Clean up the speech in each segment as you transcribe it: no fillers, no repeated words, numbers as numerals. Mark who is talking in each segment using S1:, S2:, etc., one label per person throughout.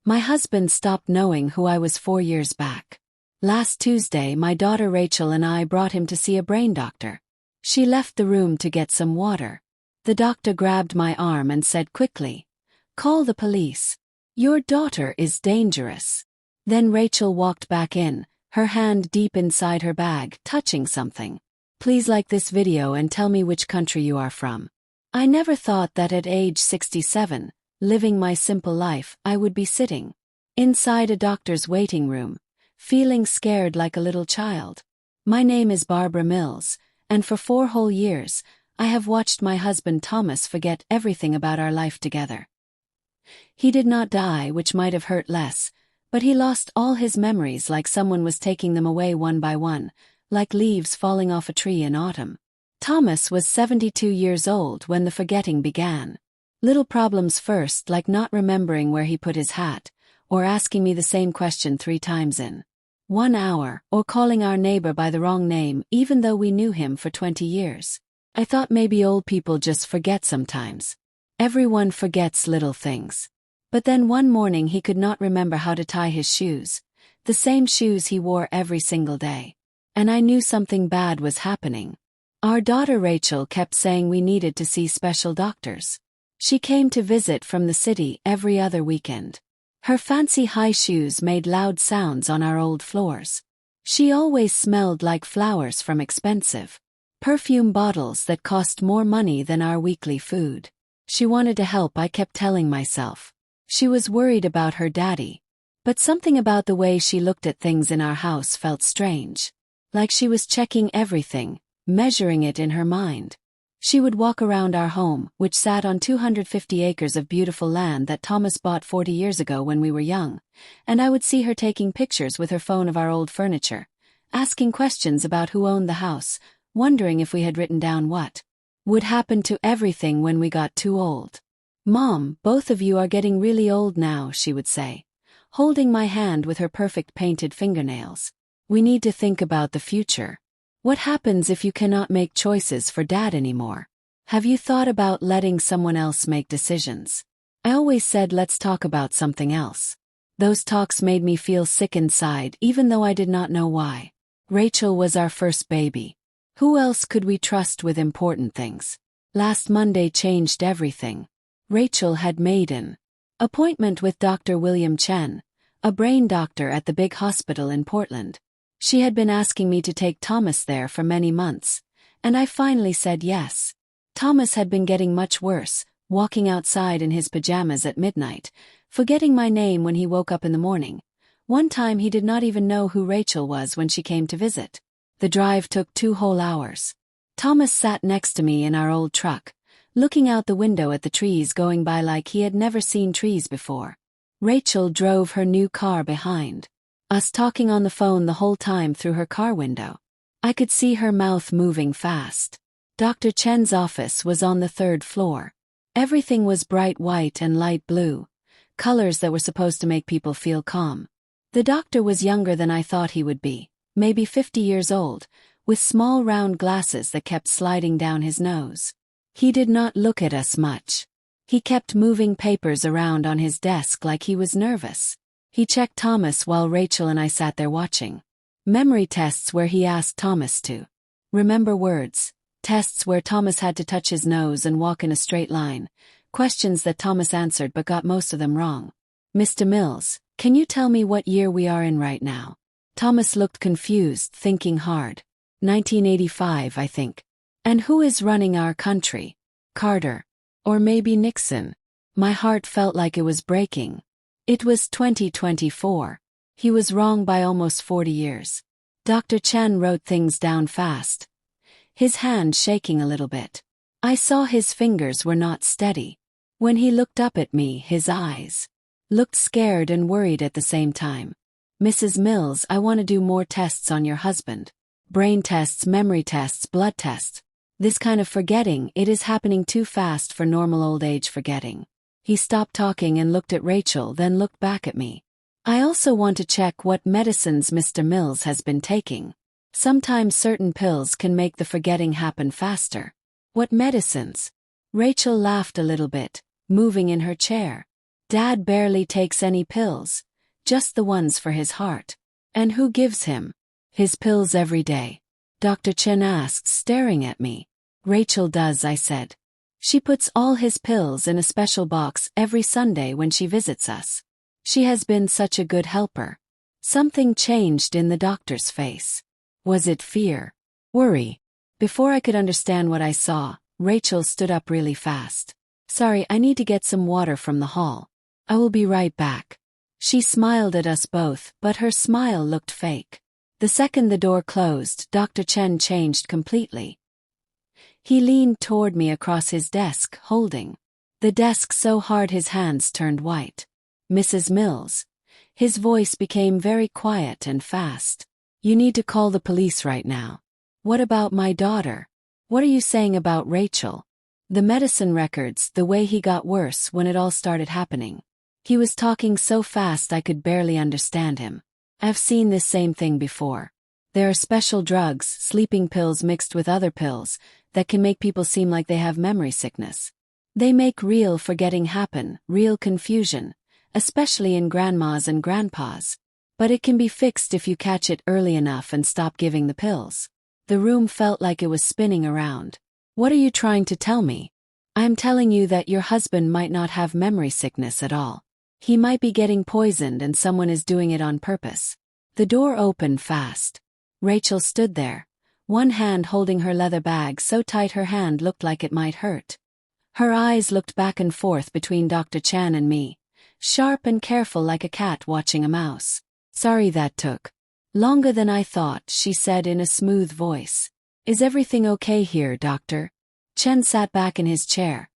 S1: My husband stopped knowing who I was 4 years back. Last Tuesday, my daughter Rachel and I brought him to see a brain doctor. She left the room to get some water. The doctor grabbed my arm and said quickly, "Call the police. Your daughter is dangerous." Then Rachel walked back in, her hand deep inside her bag, touching something. Please like this video and tell me which country you are from. I never thought that at age 67, living my simple life, I would be sitting inside a doctor's waiting room, feeling scared like a little child. My name is Barbara Mills, and for 4 whole years, I have watched my husband Thomas forget everything about our life together. He did not die, which might have hurt less, but he lost all his memories like someone was taking them away one by one, like leaves falling off a tree in autumn. Thomas was 72 years old when the forgetting began. Little problems first, like not remembering where he put his hat, or asking me the same question 3 times in 1 hour, or calling our neighbor by the wrong name even though we knew him for 20 years. I thought maybe old people just forget sometimes. Everyone forgets little things. But then one morning he could not remember how to tie his shoes, the same shoes he wore every single day. And I knew something bad was happening. Our daughter Rachel kept saying we needed to see special doctors. She came to visit from the city every other weekend. Her fancy high shoes made loud sounds on our old floors. She always smelled like flowers from expensive perfume bottles that cost more money than our weekly food. She wanted to help, I kept telling myself. She was worried about her daddy. But something about the way she looked at things in our house felt strange. Like she was checking everything, measuring it in her mind. She would walk around our home, which sat on 250 acres of beautiful land that Thomas bought 40 years ago when we were young, and I would see her taking pictures with her phone of our old furniture, asking questions about who owned the house, wondering if we had written down what would happen to everything when we got too old. "Mom, both of you are getting really old now," she would say, holding my hand with her perfect painted fingernails. "We need to think about the future. What happens if you cannot make choices for Dad anymore? Have you thought about letting someone else make decisions?" I always said let's talk about something else. Those talks made me feel sick inside even though I did not know why. Rachel was our first baby. Who else could we trust with important things? Last Monday changed everything. Rachel had made an appointment with Dr. William Chen, a brain doctor at the big hospital in Portland. She had been asking me to take Thomas there for many months, and I finally said yes. Thomas had been getting much worse, walking outside in his pajamas at midnight, forgetting my name when he woke up in the morning. One time he did not even know who Rachel was when she came to visit. The drive took 2 whole hours. Thomas sat next to me in our old truck, looking out the window at the trees going by like he had never seen trees before. Rachel drove her new car behind us, talking on the phone the whole time through her car window. I could see her mouth moving fast. Dr. Chen's office was on the 3rd floor. Everything was bright white and light blue, colors that were supposed to make people feel calm. The doctor was younger than I thought he would be, maybe 50 years old, with small round glasses that kept sliding down his nose. He did not look at us much. He kept moving papers around on his desk like he was nervous. He checked Thomas while Rachel and I sat there watching. Memory tests where he asked Thomas to remember words. Tests where Thomas had to touch his nose and walk in a straight line. Questions that Thomas answered but got most of them wrong. "Mr. Mills, can you tell me what year we are in right now?" Thomas looked confused, thinking hard. 1985, I think. "And who is running our country? Carter. Or maybe Nixon?" My heart felt like it was breaking. It was 2024. He was wrong by almost 40 years. Dr. Chen wrote things down fast, his hand shaking a little bit. I saw his fingers were not steady. When he looked up at me, his eyes looked scared and worried at the same time. "Mrs. Mills, I want to do more tests on your husband. Brain tests, memory tests, blood tests. This kind of forgetting, it is happening too fast for normal old age forgetting." He stopped talking and looked at Rachel, then looked back at me. "I also want to check what medicines Mr. Mills has been taking. Sometimes certain pills can make the forgetting happen faster." "What medicines?" Rachel laughed a little bit, moving in her chair. Dad barely takes any pills, just the ones for his heart. And who gives him his pills every day? Dr. Chen asked, staring at me. Rachel does, I said. She puts all his pills in a special box every Sunday when she visits us. She has been such a good helper. Something changed in the doctor's face. Was it fear? Worry? Before I could understand what I saw, Rachel stood up really fast. Sorry, I need to get some water from the hall. I will be right back. She smiled at us both, but her smile looked fake. The second the door closed, Dr. Chen changed completely. He leaned toward me across his desk, holding the desk so hard his hands turned white. Mrs. Mills. His voice became very quiet and fast. You need to call the police right now. What about my daughter? What are you saying about Rachel? The medicine records, the way he got worse when it all started happening. He was talking so fast I could barely understand him. I've seen this same thing before. There are special drugs, sleeping pills mixed with other pills, that can make people seem like they have memory sickness. They make real forgetting happen, real confusion, especially in grandmas and grandpas. But it can be fixed if you catch it early enough and stop giving the pills. The room felt like it was spinning around. What are you trying to tell me? I am telling you that your husband might not have memory sickness at all. He might be getting poisoned and someone is doing it on purpose. The door opened fast. Rachel stood there, one hand holding her leather bag so tight her hand looked like it might hurt. Her eyes looked back and forth between Dr. Chan and me, sharp and careful like a cat watching a mouse. Sorry that took longer than I thought, she said in a smooth voice. Is everything okay here, doctor? Chen sat back in his chair,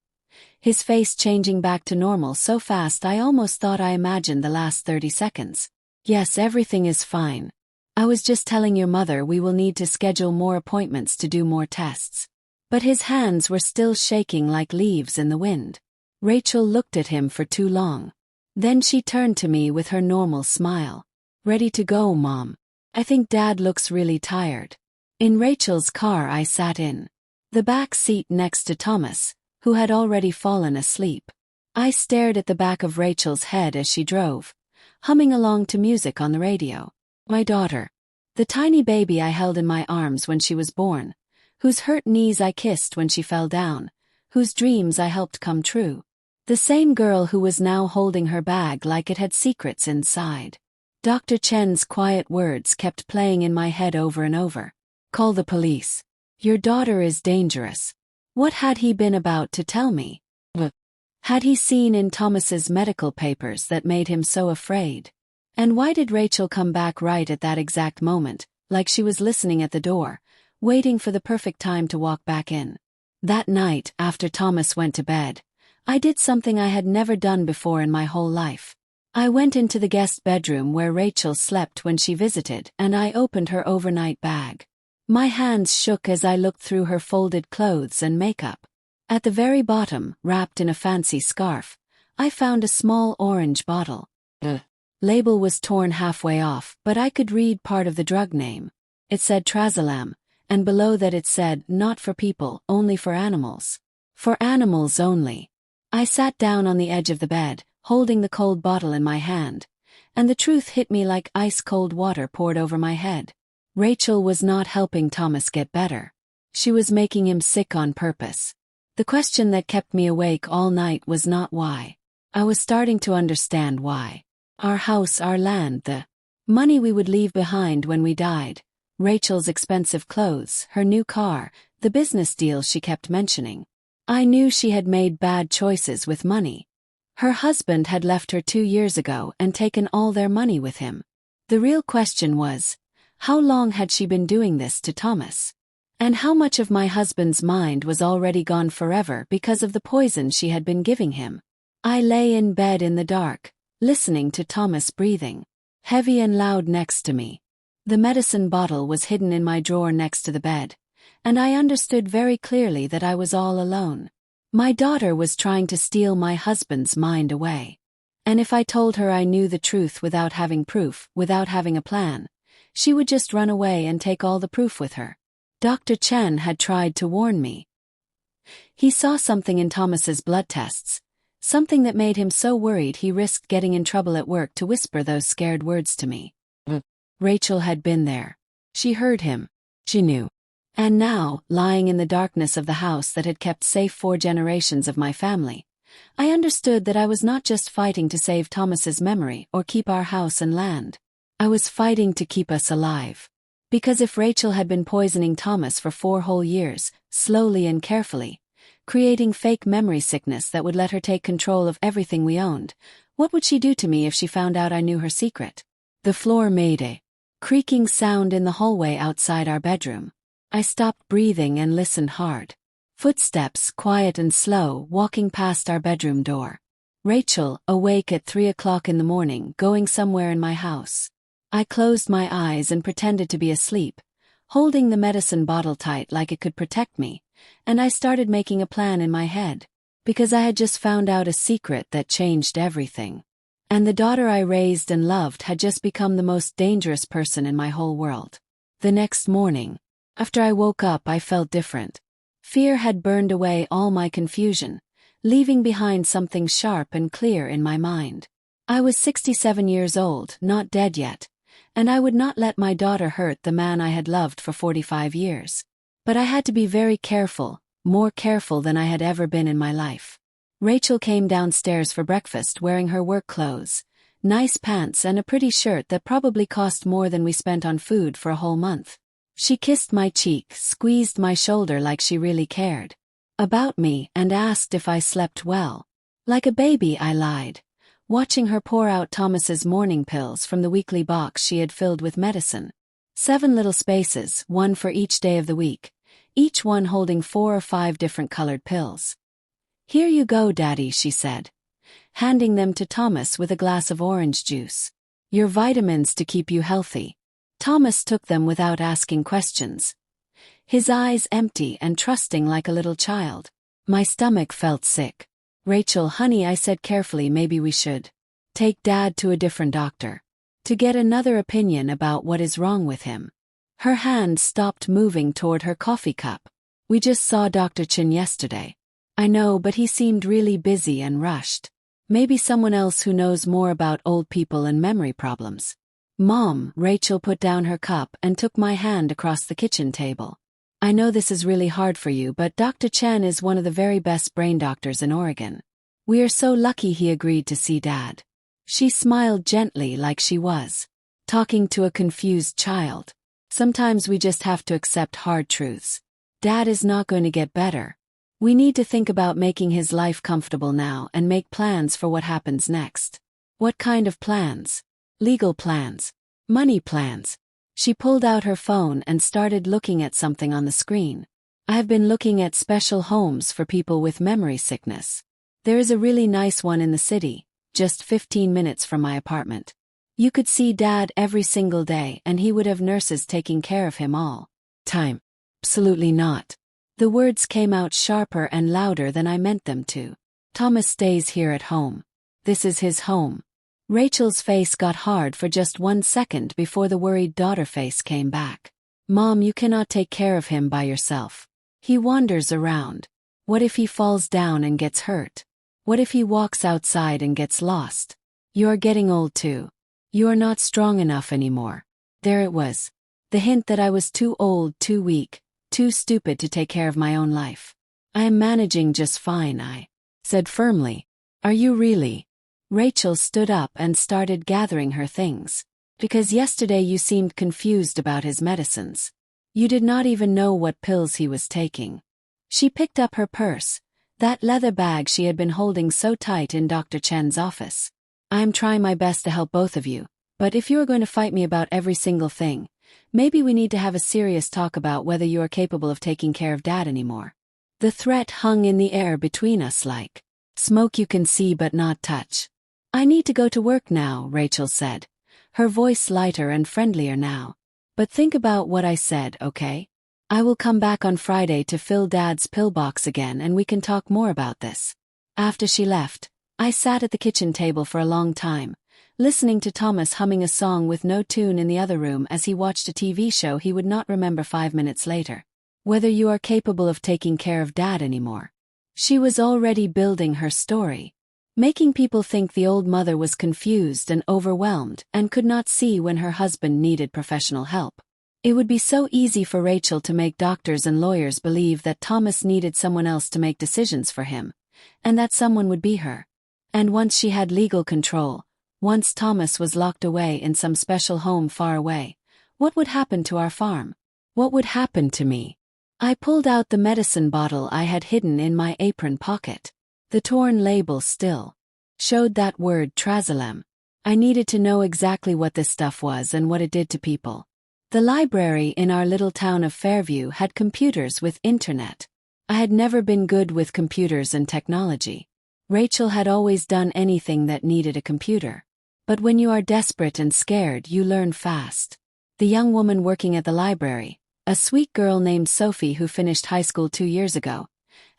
S1: his face changing back to normal so fast I almost thought I imagined the last 30 seconds. Yes, everything is fine. I was just telling your mother we will need to schedule more appointments to do more tests. But his hands were still shaking like leaves in the wind. Rachel looked at him for too long. Then she turned to me with her normal smile. Ready to go, Mom. I think Dad looks really tired. In Rachel's car I sat in the back seat next to Thomas, who had already fallen asleep. I stared at the back of Rachel's head as she drove, humming along to music on the radio. My daughter. The tiny baby I held in my arms when she was born, whose hurt knees I kissed when she fell down, whose dreams I helped come true. The same girl who was now holding her bag like it had secrets inside. Dr. Chen's quiet words kept playing in my head over and over. Call the police. Your daughter is dangerous. What had he been about to tell me? What had he seen in Thomas's medical papers that made him so afraid? And why did Rachel come back right at that exact moment, like she was listening at the door, waiting for the perfect time to walk back in? That night, after Thomas went to bed, I did something I had never done before in my whole life. I went into the guest bedroom where Rachel slept when she visited and I opened her overnight bag. My hands shook as I looked through her folded clothes and makeup. At the very bottom, wrapped in a fancy scarf, I found a small orange bottle. The label was torn halfway off, but I could read part of the drug name. It said Trazolam, and below that it said, not for people, only for animals. For animals only. I sat down on the edge of the bed, holding the cold bottle in my hand, and the truth hit me like ice-cold water poured over my head. Rachel was not helping Thomas get better. She was making him sick on purpose. The question that kept me awake all night was not why. I was starting to understand why. Our house, our land, the money we would leave behind when we died, Rachel's expensive clothes, her new car, the business deals she kept mentioning. I knew she had made bad choices with money. Her husband had left her 2 years ago and taken all their money with him. The real question was, how long had she been doing this to Thomas? And how much of my husband's mind was already gone forever because of the poison she had been giving him? I lay in bed in the dark, listening to Thomas breathing, heavy and loud next to me. The medicine bottle was hidden in my drawer next to the bed, and I understood very clearly that I was all alone. My daughter was trying to steal my husband's mind away. And if I told her I knew the truth without having proof, without having a plan, she would just run away and take all the proof with her. Dr. Chen had tried to warn me. He saw something in Thomas's blood tests, Something that made him so worried he risked getting in trouble at work to whisper those scared words to me. Rachel had been there. She heard him. She knew. And now, lying in the darkness of the house that had kept safe 4 generations of my family, I understood that I was not just fighting to save Thomas's memory or keep our house and land. I was fighting to keep us alive. Because if Rachel had been poisoning Thomas for 4 whole years, slowly and carefully, creating fake memory sickness that would let her take control of everything we owned, what would she do to me if she found out I knew her secret? The floor made a creaking sound in the hallway outside our bedroom. I stopped breathing and listened hard. Footsteps, quiet and slow, walking past our bedroom door. Rachel, awake at 3 o'clock in the morning, going somewhere in my house. I closed my eyes and pretended to be asleep, holding the medicine bottle tight like it could protect me, and I started making a plan in my head, because I had just found out a secret that changed everything. And the daughter I raised and loved had just become the most dangerous person in my whole world. The next morning, after I woke up, I felt different. Fear had burned away all my confusion, leaving behind something sharp and clear in my mind. I was 67 years old, not dead yet, and I would not let my daughter hurt the man I had loved for 45 years. But I had to be very careful, more careful than I had ever been in my life. Rachel came downstairs for breakfast wearing her work clothes, nice pants and a pretty shirt that probably cost more than we spent on food for a whole month. She kissed my cheek, squeezed my shoulder like she really cared about me, and asked if I slept well. Like a baby, I lied, watching her pour out Thomas's morning pills from the weekly box she had filled with medicine. 7 little spaces, 1 for each day of the week, each one holding 4 or 5 different colored pills. "Here you go, Daddy," she said, handing them to Thomas with a glass of orange juice. "Your vitamins to keep you healthy." Thomas took them without asking questions, his eyes empty and trusting like a little child. My stomach felt sick. "Rachel, honey," I said carefully, "maybe we should take Dad to a different doctor to get another opinion about what is wrong with him." Her hand stopped moving toward her coffee cup. "We just saw Dr. Chin yesterday." "I know, but he seemed really busy and rushed. Maybe someone else who knows more about old people and memory problems." "Mom," Rachel put down her cup and took my hand across the kitchen table. "I know this is really hard for you, but Dr. Chen is one of the very best brain doctors in Oregon. We are so lucky he agreed to see Dad." She smiled gently like she was talking to a confused child. "Sometimes we just have to accept hard truths. Dad is not going to get better. We need to think about making his life comfortable now and make plans for what happens next." "What kind of plans?" "Legal plans. Money plans." She pulled out her phone and started looking at something on the screen. "I have been looking at special homes for people with memory sickness. There is a really nice one in the city, just 15 minutes from my apartment. You could see Dad every single day and he would have nurses taking care of him all time." "Absolutely not." The words came out sharper and louder than I meant them to. "Thomas stays here at home. This is his home." Rachel's face got hard for just 1 second before the worried daughter face came back. "Mom, you cannot take care of him by yourself. He wanders around. What if he falls down and gets hurt? What if he walks outside and gets lost? You are getting old too. You are not strong enough anymore." There it was. The hint that I was too old, too weak, too stupid to take care of my own life. "I am managing just fine," I said firmly. "Are you really?" Rachel stood up and started gathering her things. "Because yesterday you seemed confused about his medicines. You did not even know what pills he was taking." She picked up her purse, that leather bag she had been holding so tight in Dr. Chen's office. "I am trying my best to help both of you, but if you are going to fight me about every single thing, maybe we need to have a serious talk about whether you are capable of taking care of Dad anymore." The threat hung in the air between us like smoke you can see but not touch. "I need to go to work now," Rachel said, her voice lighter and friendlier now. "But think about what I said, okay? I will come back on Friday to fill Dad's pillbox again and we can talk more about this." After she left, I sat at the kitchen table for a long time, listening to Thomas humming a song with no tune in the other room as he watched a TV show he would not remember 5 minutes later. "Whether you are capable of taking care of Dad anymore." She was already building her story. making people think the old mother was confused and overwhelmed and could not see when her husband needed professional help. It would be so easy for Rachel to make doctors and lawyers believe that Thomas needed someone else to make decisions for him, and that someone would be her. And once she had legal control, once Thomas was locked away in some special home far away, what would happen to our farm? What would happen to me? I pulled out the medicine bottle I had hidden in my apron pocket. The torn label still showed that word Trazolem. I needed to know exactly what this stuff was and what it did to people. The library in our little town of Fairview had computers with internet. I had never been good with computers and technology. Rachel had always done anything that needed a computer. But when you are desperate and scared, you learn fast. The young woman working at the library, a sweet girl named Sophie who finished high school 2 years ago,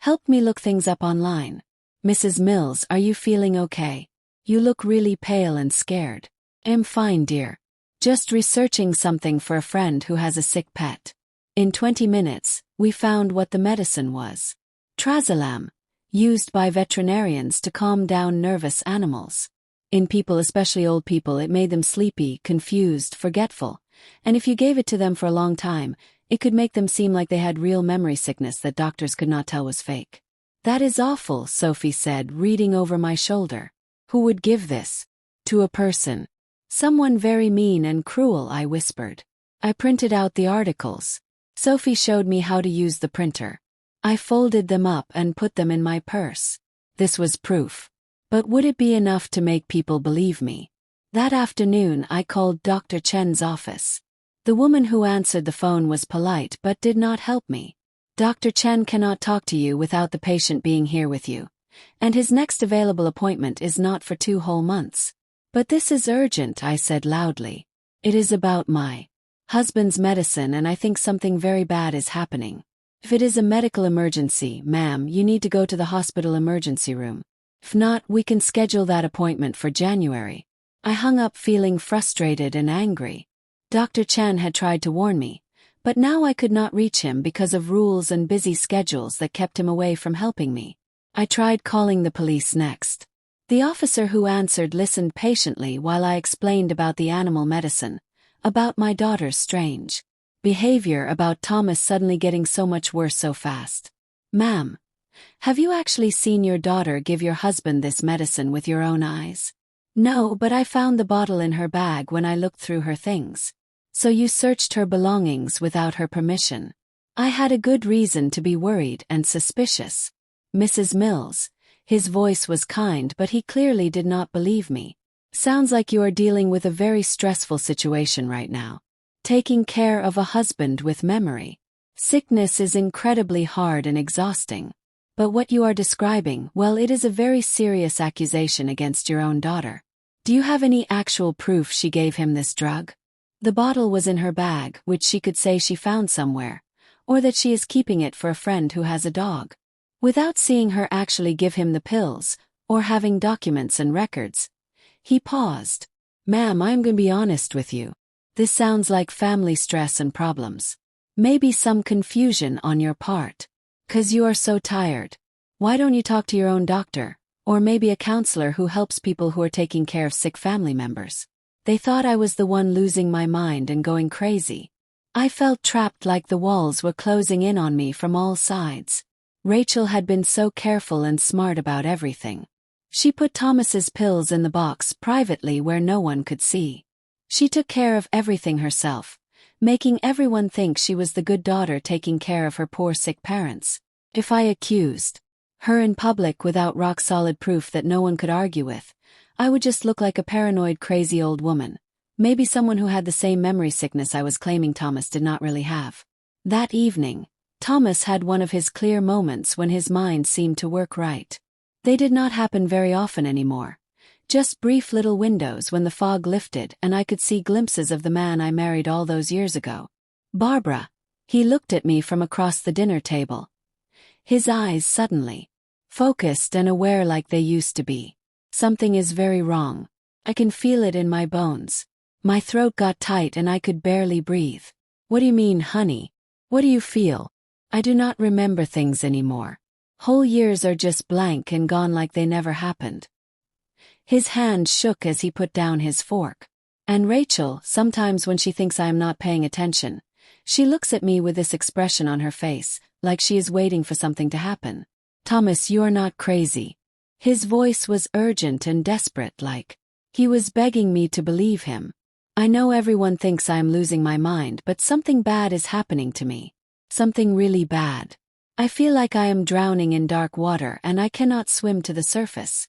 S1: helped me look things up online. "Mrs. Mills, are you feeling okay? You look really pale and scared." "I'm fine, dear. Just researching something for a friend who has a sick pet." In 20 minutes, we found what the medicine was. Trazolam, used by veterinarians to calm down nervous animals. In people, especially old people, it made them sleepy, confused, forgetful, and if you gave it to them for a long time, it could make them seem like they had real memory sickness that doctors could not tell was fake. "That is awful," Sophie said, reading over my shoulder. "Who would give this to a person?" "Someone very mean and cruel," I whispered. I printed out the articles. Sophie showed me how to use the printer. I folded them up and put them in my purse. This was proof. But would it be enough to make people believe me? That afternoon I called Dr. Chen's office. The woman who answered the phone was polite but did not help me. "Dr. Chen cannot talk to you without the patient being here with you, and his next available appointment is not for 2 whole months. "But this is urgent," I said loudly. "It is about my husband's medicine, and I think something very bad is happening. If it is a medical emergency, ma'am, you need to go to the hospital emergency room. If not, we can schedule that appointment for January." I hung up feeling frustrated and angry. Dr. Chen had tried to warn me, but now I could not reach him because of rules and busy schedules that kept him away from helping me. I tried calling the police next. The officer who answered listened patiently while I explained about the animal medicine, about my daughter's strange behavior, about Thomas suddenly getting so much worse so fast. "Ma'am, have you actually seen your daughter give your husband this medicine with your own eyes?" "No, but I found the bottle in her bag when I looked through her things." "So you searched her belongings without her permission?" I had a good reason to be worried and suspicious. "Mrs. Mills," his voice was kind but he clearly did not believe me. "Sounds like you are dealing with a very stressful situation right now. Taking care of a husband with memory sickness is incredibly hard and exhausting. But what you are describing, well, it is a very serious accusation against your own daughter. Do you have any actual proof she gave him this drug?" The bottle was in her bag, which she could say she found somewhere, or that she is keeping it for a friend who has a dog. Without seeing her actually give him the pills, or having documents and records, he paused. "Ma'am, I'm going to be honest with you. This sounds like family stress and problems. Maybe some confusion on your part. 'Cause you are so tired. Why don't you talk to your own doctor, or maybe a counselor who helps people who are taking care of sick family members?" They thought I was the one losing my mind and going crazy. I felt trapped, like the walls were closing in on me from all sides. Rachel had been so careful and smart about everything. She put Thomas's pills in the box privately where no one could see. She took care of everything herself, making everyone think she was the good daughter taking care of her poor sick parents. If I accused her in public without rock-solid proof that no one could argue with, I would just look like a paranoid, crazy old woman. Maybe someone who had the same memory sickness I was claiming Thomas did not really have. That evening, Thomas had one of his clear moments when his mind seemed to work right. They did not happen very often anymore. Just brief little windows when the fog lifted and I could see glimpses of the man I married all those years ago. "Barbara." He looked at me from across the dinner table. His eyes suddenly focused and aware like they used to be. "Something is very wrong. I can feel it in my bones." My throat got tight and I could barely breathe. "What do you mean, honey? What do you feel?" "I do not remember things anymore. Whole years are just blank and gone like they never happened. His hand shook as he put down his fork. And Rachel, sometimes when she thinks I am not paying attention, she looks at me with this expression on her face, like she is waiting for something to happen. Thomas, you're not crazy. His voice was urgent and desperate, like he was begging me to believe him. I know everyone thinks I am losing my mind, but something bad is happening to me. Something really bad. I feel like I am drowning in dark water and I cannot swim to the surface.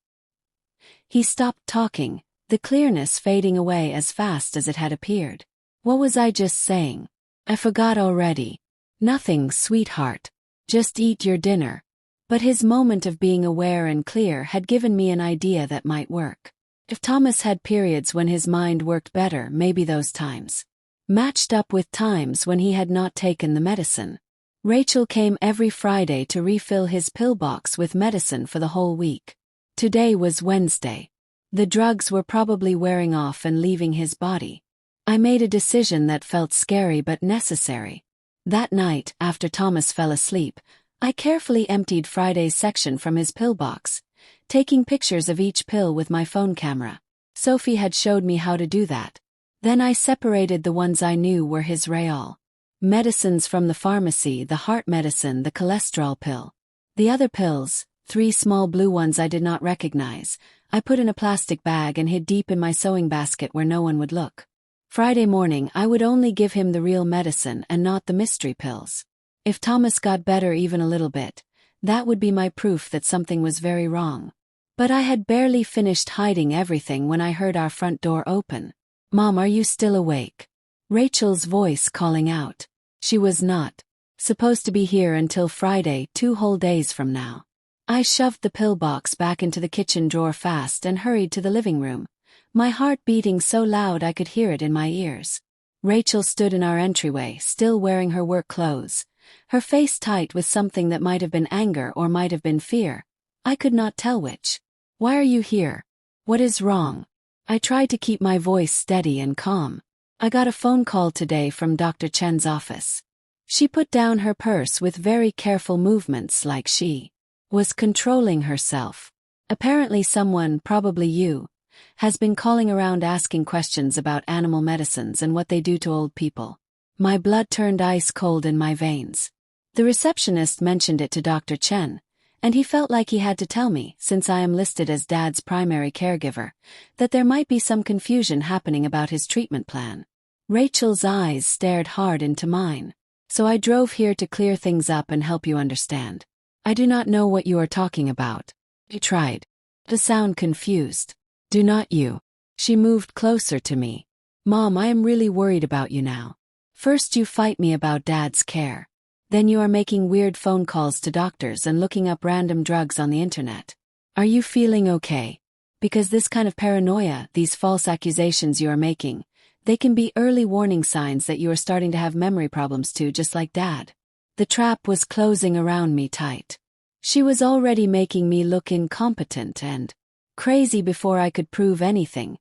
S1: He stopped talking, the clearness fading away as fast as it had appeared. What was I just saying? I forgot already. Nothing, sweetheart. Just eat your dinner. But his moment of being aware and clear had given me an idea that might work. If Thomas had periods when his mind worked better, maybe those times matched up with times when he had not taken the medicine. Rachel came every Friday to refill his pillbox with medicine for the whole week. Today was Wednesday. The drugs were probably wearing off and leaving his body. I made a decision that felt scary but necessary. That night, after Thomas fell asleep, I carefully emptied Friday's section from his pillbox, taking pictures of each pill with my phone camera. Sophie had showed me how to do that. Then I separated the ones I knew were his Rayall medicines from the pharmacy, the heart medicine, the cholesterol pill. The other pills, 3 small blue ones I did not recognize, I put in a plastic bag and hid deep in my sewing basket where no one would look. Friday morning I would only give him the real medicine and not the mystery pills. If Thomas got better even a little bit, that would be my proof that something was very wrong. But I had barely finished hiding everything when I heard our front door open. Mom, are you still awake? Rachel's voice calling out. She was not supposed to be here until Friday, 2 whole days from now. I shoved the pillbox back into the kitchen drawer fast and hurried to the living room, my heart beating so loud I could hear it in my ears. Rachel stood in our entryway, still wearing her work clothes, her face tight with something that might have been anger or might have been fear. I could not tell which. Why are you here? What is wrong? I tried to keep my voice steady and calm. I got a phone call today from Dr. Chen's office. She put down her purse with very careful movements like she was controlling herself. Apparently someone, probably you, has been calling around asking questions about animal medicines and what they do to old people. My blood turned ice cold in my veins. The receptionist mentioned it to Dr. Chen, and he felt like he had to tell me, since I am listed as Dad's primary caregiver, that there might be some confusion happening about his treatment plan. Rachel's eyes stared hard into mine. So I drove here to clear things up and help you understand. I do not know what you are talking about. I tried to sound confused. Do not you? She moved closer to me. Mom, I am really worried about you now. First you fight me about Dad's care. Then you are making weird phone calls to doctors and looking up random drugs on the internet. Are you feeling okay? Because this kind of paranoia, these false accusations you are making, they can be early warning signs that you are starting to have memory problems too, just like Dad. The trap was closing around me tight. She was already making me look incompetent and crazy before I could prove anything,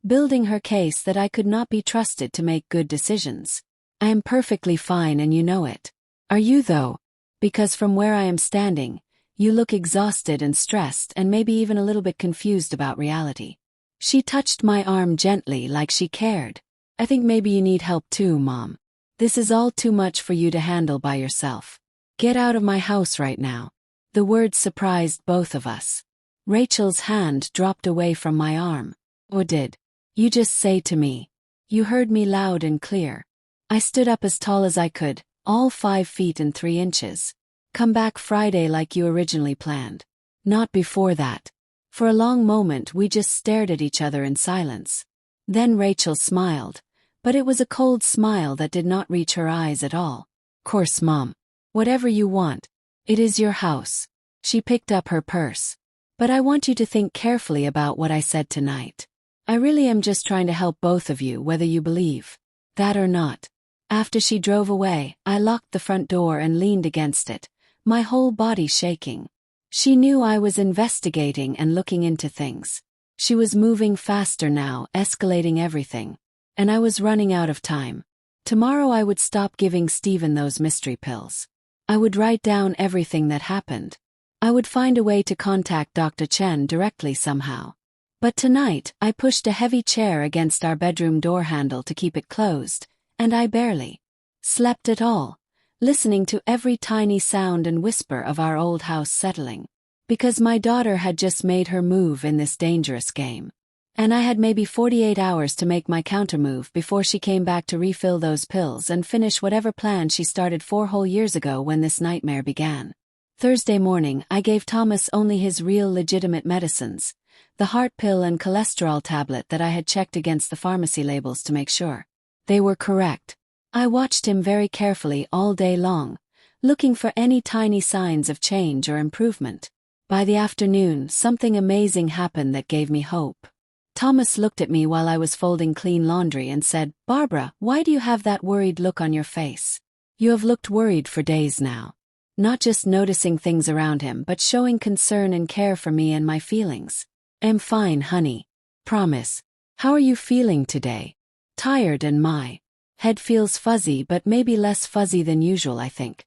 S1: building her case that I could not be trusted to make good decisions. I am perfectly fine and you know it. Are you though? Because from where I am standing, you look exhausted and stressed and maybe even a little bit confused about reality. She touched my arm gently like she cared. I think maybe you need help too, Mom. This is all too much for you to handle by yourself. Get out of my house right now. The words surprised both of us. Rachel's hand dropped away from my arm. Or did you just say to me? You heard me loud and clear. I stood up as tall as I could, all 5 feet and 3 inches. Come back Friday like you originally planned. Not before that. For a long moment we just stared at each other in silence. Then Rachel smiled, but it was a cold smile that did not reach her eyes at all. Course, Mom. Whatever you want. It is your house. She picked up her purse. But I want you to think carefully about what I said tonight. I really am just trying to help both of you, whether you believe that or not. After she drove away, I locked the front door and leaned against it, my whole body shaking. She knew I was investigating and looking into things. She was moving faster now, escalating everything. And I was running out of time. Tomorrow I would stop giving Stephen those mystery pills. I would write down everything that happened. I would find a way to contact Dr. Chen directly somehow. But tonight, I pushed a heavy chair against our bedroom door handle to keep it closed, and I barely slept at all, listening to every tiny sound and whisper of our old house settling. Because my daughter had just made her move in this dangerous game. And I had maybe 48 hours to make my countermove before she came back to refill those pills and finish whatever plan she started 4 whole years ago when this nightmare began. Thursday morning, I gave Thomas only his real legitimate medicines, the heart pill and cholesterol tablet that I had checked against the pharmacy labels to make sure they were correct. I watched him very carefully all day long, looking for any tiny signs of change or improvement. By the afternoon, something amazing happened that gave me hope. Thomas looked at me while I was folding clean laundry and said, "Barbara, why do you have that worried look on your face? You have looked worried for days now." Not just noticing things around him but showing concern and care for me and my feelings. "I'm fine, honey. Promise. How are you feeling today?" "Tired and my head feels fuzzy, but maybe less fuzzy than usual, I think."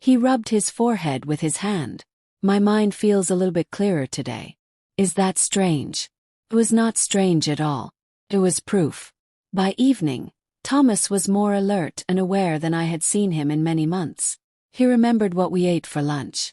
S1: He rubbed his forehead with his hand. "My mind feels a little bit clearer today." "Is that strange?" It was not strange at all. It was proof. By evening, Thomas was more alert and aware than I had seen him in many months. He remembered what we ate for lunch.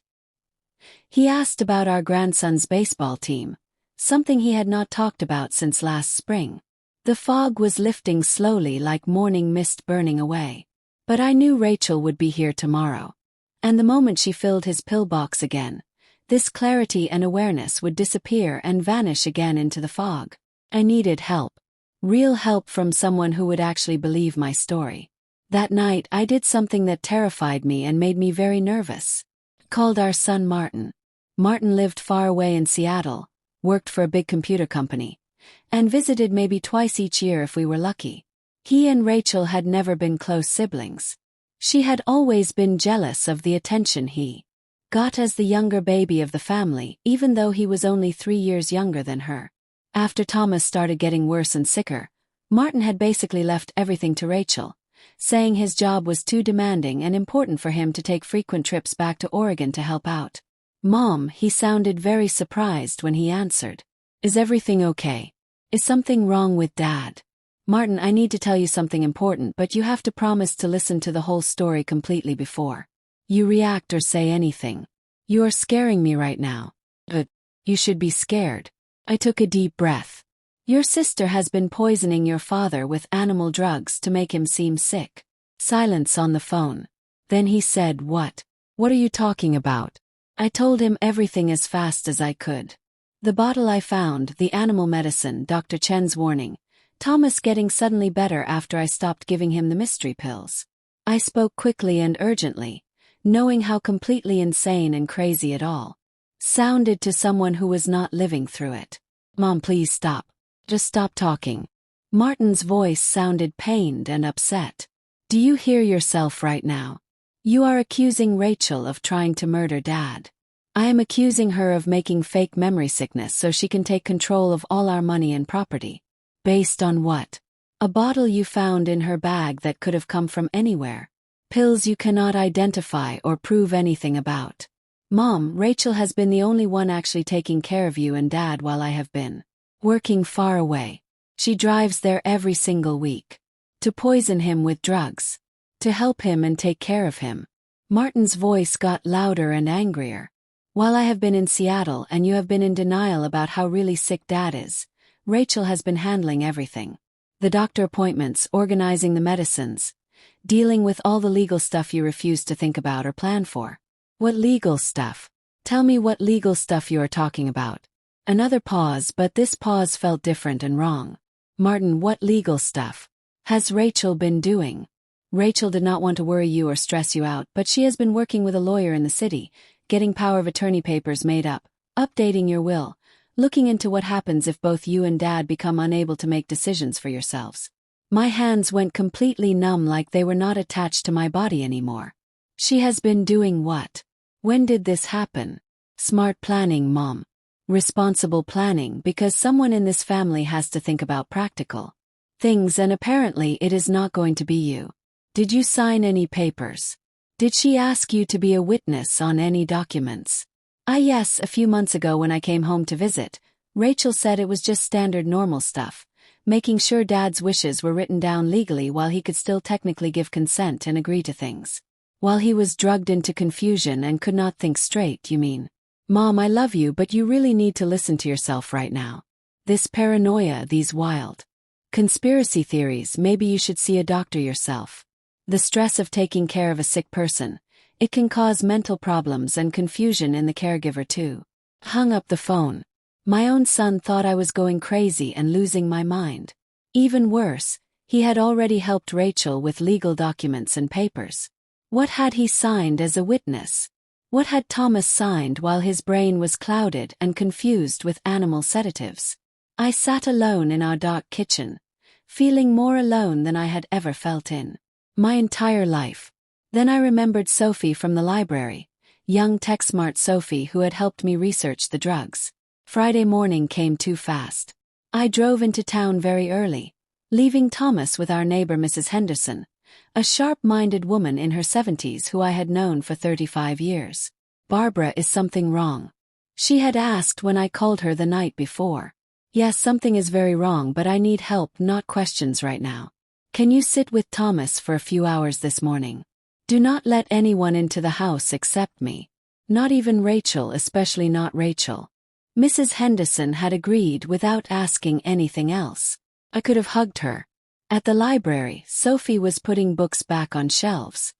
S1: He asked about our grandson's baseball team, something he had not talked about since last spring. The fog was lifting slowly like morning mist burning away. But I knew Rachel would be here tomorrow. And the moment she filled his pillbox again, this clarity and awareness would disappear and vanish again into the fog. I needed help. Real help from someone who would actually believe my story. That night I did something that terrified me and made me very nervous. Called our son Martin. Martin lived far away in Seattle, worked for a big computer company, and visited maybe twice each year if we were lucky. He and Rachel had never been close siblings. She had always been jealous of the attention he got as the younger baby of the family, even though he was only 3 years younger than her. After Thomas started getting worse and sicker, Martin had basically left everything to Rachel, saying his job was too demanding and important for him to take frequent trips back to Oregon to help out. "Mom," he sounded very surprised when he answered. "Is everything okay? Is something wrong with Dad?" "Martin, I need to tell you something important, but you have to promise to listen to the whole story completely before you react or say anything. You are scaring me right now." "But you should be scared." I took a deep breath. "Your sister has been poisoning your father with animal drugs to make him seem sick." Silence on the phone. Then he said, "What? What are you talking about?" I told him everything as fast as I could. The bottle I found, the animal medicine, Dr. Chen's warning, Thomas getting suddenly better after I stopped giving him the mystery pills. I spoke quickly and urgently, knowing how completely insane and crazy it all sounded to someone who was not living through it. "Mom, please stop. Just stop talking." Martin's voice sounded pained and upset. "Do you hear yourself right now? You are accusing Rachel of trying to murder Dad. I am accusing her of making fake memory sickness so she can take control of all our money and property. Based on what? A bottle you found in her bag that could have come from anywhere. Pills you cannot identify or prove anything about. Mom, Rachel has been the only one actually taking care of you and Dad while I have been working far away. She drives there every single week. To poison him with drugs. To help him and take care of him." Martin's voice got louder and angrier. "While I have been in Seattle and you have been in denial about how really sick Dad is, Rachel has been handling everything. The doctor appointments, organizing the medicines, dealing with all the legal stuff you refuse to think about or plan for." "What legal stuff? Tell me what legal stuff you are talking about." Another pause, but this pause felt different and wrong. "Martin, what legal stuff has Rachel been doing?" "Rachel did not want to worry you or stress you out, but she has been working with a lawyer in the city, getting power of attorney papers made up, updating your will, looking into what happens if both you and Dad become unable to make decisions for yourselves." My hands went completely numb, like they were not attached to my body anymore. "She has been doing what? When did this happen?" "Smart planning, Mom. Responsible planning, because someone in this family has to think about practical things, and apparently it is not going to be you. Did you sign any papers? Did she ask you to be a witness on any documents?" Yes, a few months ago when I came home to visit, Rachel said it was just standard normal stuff, making sure Dad's wishes were written down legally while he could still technically give consent and agree to things. While he was drugged into confusion and could not think straight, you mean? Mom, I love you, but you really need to listen to yourself right now. This paranoia, these wild conspiracy theories, maybe you should see a doctor yourself. The stress of taking care of a sick person, it can cause mental problems and confusion in the caregiver too. Hung up the phone. My own son thought I was going crazy and losing my mind. Even worse, he had already helped Rachel with legal documents and papers. What had he signed as a witness? What had Thomas signed while his brain was clouded and confused with animal sedatives? I sat alone in our dark kitchen, feeling more alone than I had ever felt in my entire life. Then I remembered Sophie from the library, young tech-smart Sophie who had helped me research the drugs. Friday morning came too fast. I drove into town very early, leaving Thomas with our neighbor Mrs. Henderson, a sharp-minded woman in her 70s who I had known for 35 years. Barbara, is something wrong? She had asked when I called her the night before. Yes, something is very wrong, but I need help, not questions right now. Can you sit with Thomas for a few hours this morning? Do not let anyone into the house except me. Not even Rachel, especially not Rachel. Mrs. Henderson had agreed without asking anything else. I could have hugged her. At the library, Sophie was putting books back on shelves.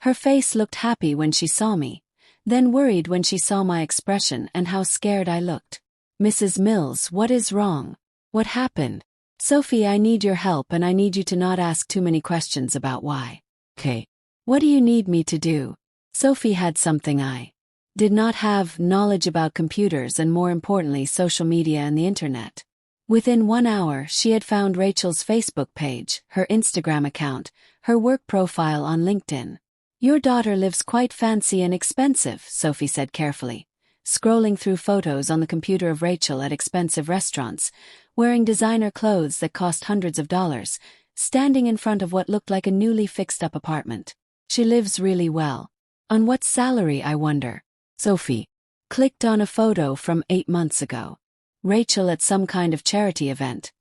S1: Her face looked happy when she saw me, then worried when she saw my expression and how scared I looked. Mrs. Mills, what is wrong? What happened? Sophie, I need your help and I need you to not ask too many questions about why. Okay. What do you need me to do? Sophie had something I did not have: knowledge about computers and, more importantly, social media and the internet. Within 1 hour, she had found Rachel's Facebook page, her Instagram account, her work profile on LinkedIn. Your daughter lives quite fancy and expensive, Sophie said carefully, scrolling through photos on the computer of Rachel at expensive restaurants, wearing designer clothes that cost hundreds of dollars, standing in front of what looked like a newly fixed-up apartment. She lives really well. On what salary, I wonder? Sophie clicked on a photo from 8 months ago. Rachel at some kind of charity event.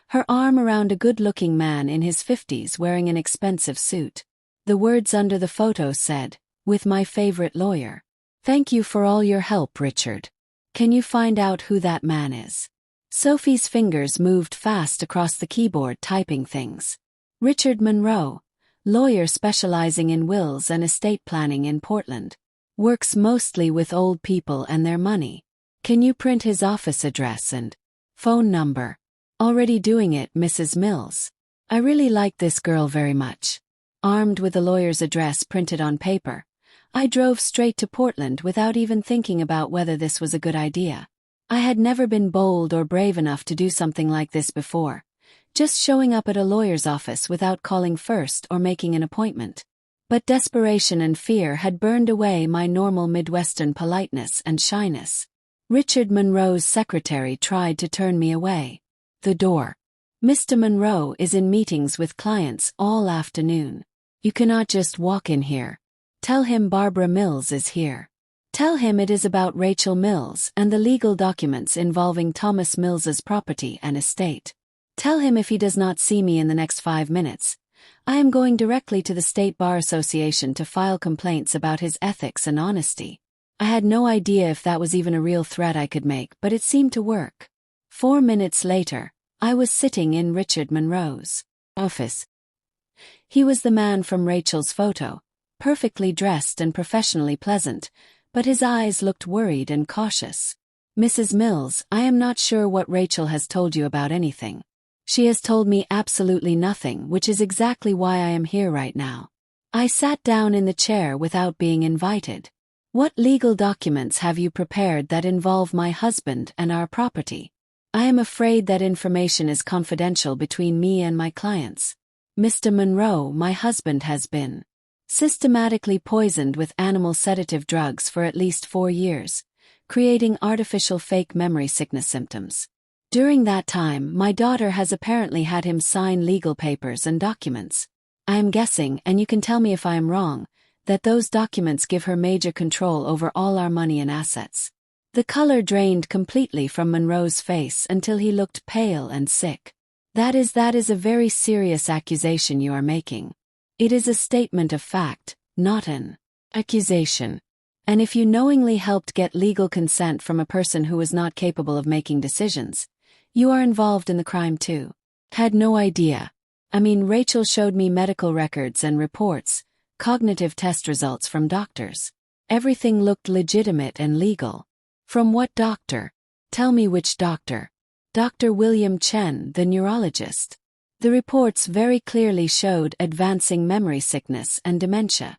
S1: Her arm around a good-looking man in his 50s wearing an expensive suit. The words under the photo said, "With my favorite lawyer. Thank you for all your help, Richard. Can you find out who that man is?" Sophie's fingers moved fast across the keyboard typing things. Richard Monroe, lawyer specializing in wills and estate planning in Portland. Works mostly with old people and their money. Can you print his office address and phone number? Already doing it, Mrs. Mills. I really like this girl very much. Armed with the lawyer's address printed on paper, I drove straight to Portland without even thinking about whether this was a good idea. I had never been bold or brave enough to do something like this before, just showing up at a lawyer's office without calling first or making an appointment. But desperation and fear had burned away my normal Midwestern politeness and shyness. Richard Monroe's secretary tried to turn me away. The door. Mr. Monroe is in meetings with clients all afternoon. You cannot just walk in here. Tell him Barbara Mills is here. Tell him it is about Rachel Mills and the legal documents involving Thomas Mills's property and estate. Tell him if he does not see me in the next 5 minutes, I am going directly to the State Bar Association to file complaints about his ethics and honesty. I had no idea if that was even a real threat I could make, but it seemed to work. 4 minutes later, I was sitting in Richard Monroe's office. He was the man from Rachel's photo, perfectly dressed and professionally pleasant, but his eyes looked worried and cautious. Mrs. Mills, I am not sure what Rachel has told you about anything. She has told me absolutely nothing, which is exactly why I am here right now. I sat down in the chair without being invited. What legal documents have you prepared that involve my husband and our property? I am afraid that information is confidential between me and my clients. Mr. Monroe, my husband has been systematically poisoned with animal sedative drugs for at least 4 years, creating artificial fake memory sickness symptoms. During that time, my daughter has apparently had him sign legal papers and documents. I am guessing, and you can tell me if I am wrong, that those documents give her major control over all our money and assets. The color drained completely from Monroe's face until he looked pale and sick. That is a very serious accusation you are making. It is a statement of fact, not an accusation. And if you knowingly helped get legal consent from a person who was not capable of making decisions, you are involved in the crime too. Had no idea. I mean, Rachel showed me medical records and reports, cognitive test results from doctors. Everything looked legitimate and legal. From what doctor? Tell me which doctor. Dr. William Chen, the neurologist. The reports very clearly showed advancing memory sickness and dementia.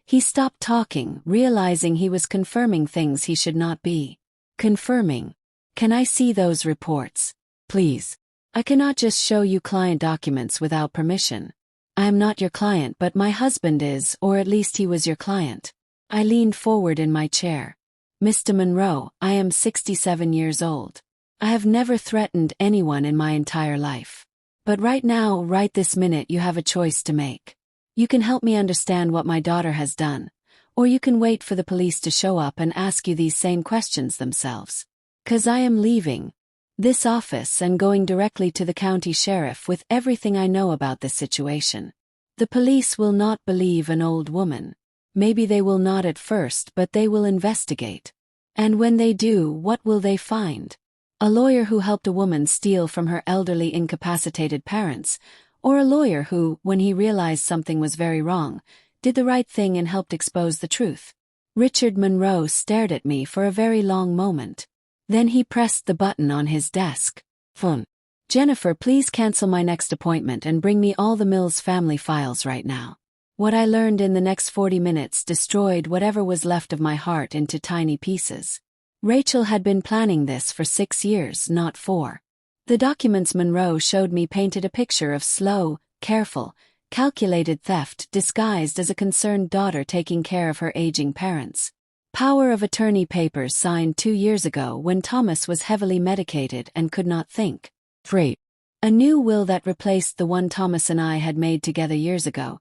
S1: He stopped talking, realizing he was confirming things he should not be confirming. Can I see those reports? Please. I cannot just show you client documents without permission. I am not your client, but my husband is, or at least he was your client. I leaned forward in my chair. Mr. Monroe, I am 67 years old. I have never threatened anyone in my entire life. But right now, right this minute, you have a choice to make. You can help me understand what my daughter has done, or you can wait for the police to show up and ask you these same questions themselves. 'Cause I am leaving this office and going directly to the county sheriff with everything I know about this situation. The police will not believe an old woman. Maybe they will not at first, but they will investigate. And when they do, what will they find? A lawyer who helped a woman steal from her elderly incapacitated parents, or a lawyer who, when he realized something was very wrong, did the right thing and helped expose the truth. Richard Monroe stared at me for a very long moment. Then he pressed the button on his desk. Phone. Jennifer, please cancel my next appointment and bring me all the Mills family files right now. What I learned in the next 40 minutes destroyed whatever was left of my heart into tiny pieces. Rachel had been planning this for 6 years, not 4. The documents Monroe showed me painted a picture of slow, careful, calculated theft disguised as a concerned daughter taking care of her aging parents. Power of attorney papers signed 2 years ago when Thomas was heavily medicated and could not think. Free. A new will that replaced the one Thomas and I had made together years ago.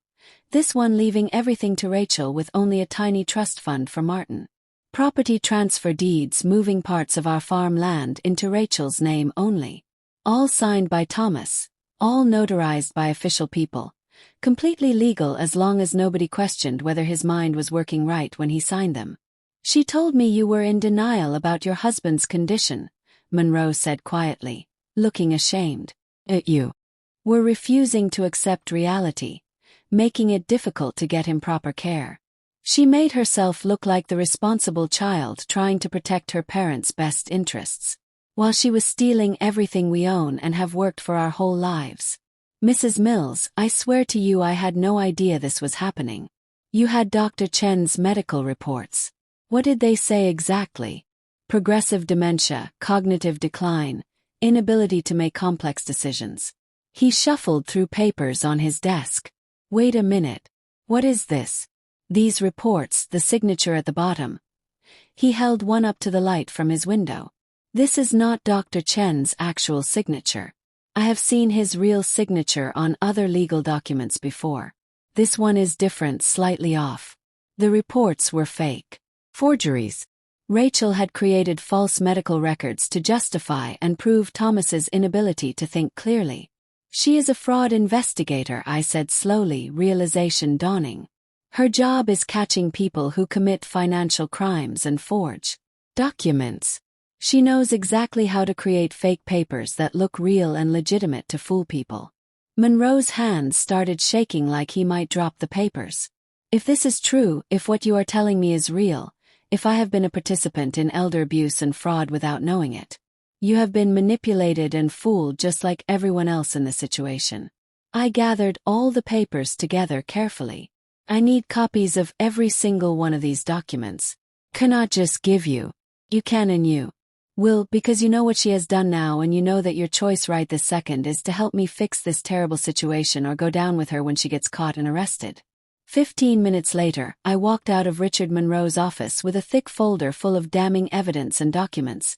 S1: This one leaving everything to Rachel with only a tiny trust fund for Martin. Property transfer deeds moving parts of our farm land into Rachel's name only. All signed by Thomas, all notarized by official people. Completely legal as long as nobody questioned whether his mind was working right when he signed them. She told me you were in denial about your husband's condition, Monroe said quietly, looking ashamed. You were refusing to accept reality, making it difficult to get him proper care. She made herself look like the responsible child trying to protect her parents' best interests, while she was stealing everything we own and have worked for our whole lives. Mrs. Mills, I swear to you I had no idea this was happening. You had Dr. Chen's medical reports. What did they say exactly? Progressive dementia, cognitive decline, inability to make complex decisions. He shuffled through papers on his desk. Wait a minute. What is this? These reports, the signature at the bottom. He held one up to the light from his window. This is not Dr. Chen's actual signature. I have seen his real signature on other legal documents before. This one is different, slightly off. The reports were fake. Forgeries. Rachel had created false medical records to justify and prove Thomas's inability to think clearly. She is a fraud investigator, I said slowly, realization dawning. Her job is catching people who commit financial crimes and forge documents. She knows exactly how to create fake papers that look real and legitimate to fool people. Monroe's hands started shaking like he might drop the papers. If this is true, if what you are telling me is real, if I have been a participant in elder abuse and fraud without knowing it, you have been manipulated and fooled just like everyone else in the situation. I gathered all the papers together carefully. I need copies of every single one of these documents. Cannot just give you. You can and you will, because you know what she has done now and you know that your choice right this second is to help me fix this terrible situation or go down with her when she gets caught and arrested. 15 minutes later, I walked out of Richard Monroe's office with a thick folder full of damning evidence and documents,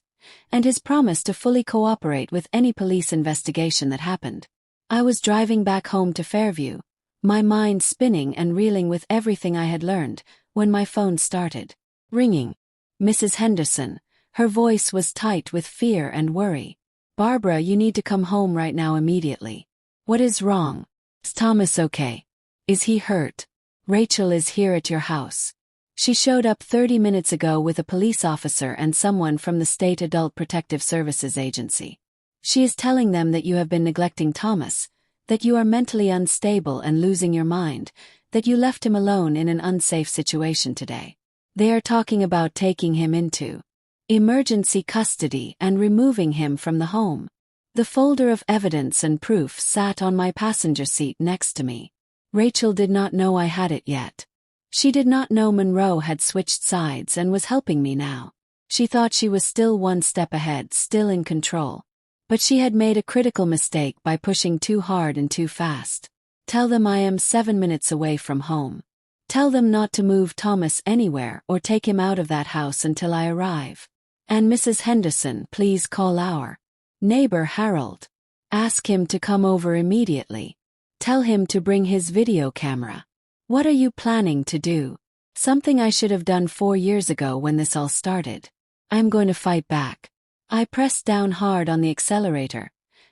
S1: and his promise to fully cooperate with any police investigation that happened. I was driving back home to Fairview, my mind spinning and reeling with everything I had learned, when my phone started ringing. Mrs. Henderson. Her voice was tight with fear and worry. Barbara, you need to come home right now immediately. What is wrong? Is Thomas okay? Is he hurt? Rachel is here at your house. She showed up 30 minutes ago with a police officer and someone from the State Adult Protective Services Agency. She is telling them that you have been neglecting Thomas, that you are mentally unstable and losing your mind, that you left him alone in an unsafe situation today. They are talking about taking him into emergency custody and removing him from the home. The folder of evidence and proof sat on my passenger seat next to me. Rachel did not know I had it yet. She did not know Monroe had switched sides and was helping me now. She thought she was still one step ahead, still in control. But she had made a critical mistake by pushing too hard and too fast. Tell them I am 7 minutes away from home. Tell them not to move Thomas anywhere or take him out of that house until I arrive. And Mrs. Henderson, please call our neighbor Harold. Ask him to come over immediately. Tell him to bring his video camera. What are you planning to do? Something I should have done 4 years ago when this all started. I'm going to fight back. I pressed down hard on the accelerator,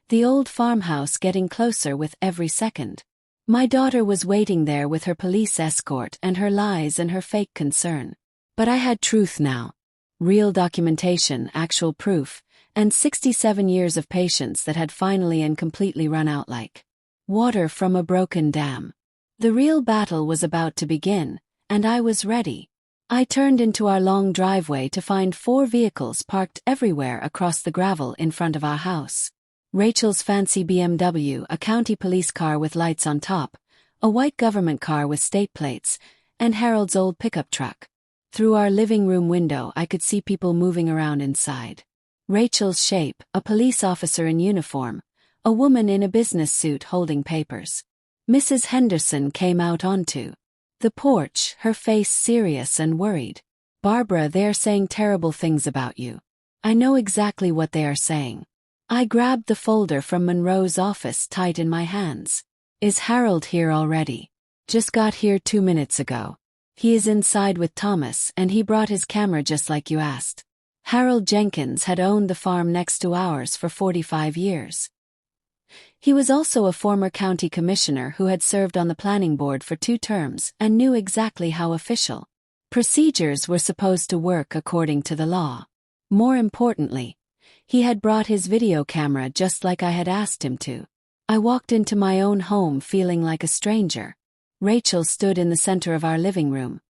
S1: the old farmhouse getting closer with every second. My daughter was waiting there with her police escort and her lies and her fake concern. But I had truth now. Real documentation, actual proof, and 67 years of patience that had finally and completely run out like water from a broken dam. The real battle was about to begin, and I was ready. I turned into our long driveway to find 4 vehicles parked everywhere across the gravel in front of our house. Rachel's fancy BMW, a county police car with lights on top, a white government car with state plates, and Harold's old pickup truck. Through our living room window I could see people moving around inside. Rachel's shape, a police officer in uniform, a woman in a business suit holding papers. Mrs. Henderson came out onto the porch, her face serious and worried. Barbara, they're saying terrible things about you. I know exactly what they are saying. I grabbed the folder from Monroe's office tight in my hands. Is Harold here already? Just got here 2 minutes ago. He is inside with Thomas and he brought his camera just like you asked. Harold Jenkins had owned the farm next to ours for 45 years. He was also a former county commissioner who had served on the planning board for 2 terms and knew exactly how official procedures were supposed to work according to the law. More importantly, he had brought his video camera just like I had asked him to. I walked into my own home feeling like a stranger. Rachel stood in the center of our living room,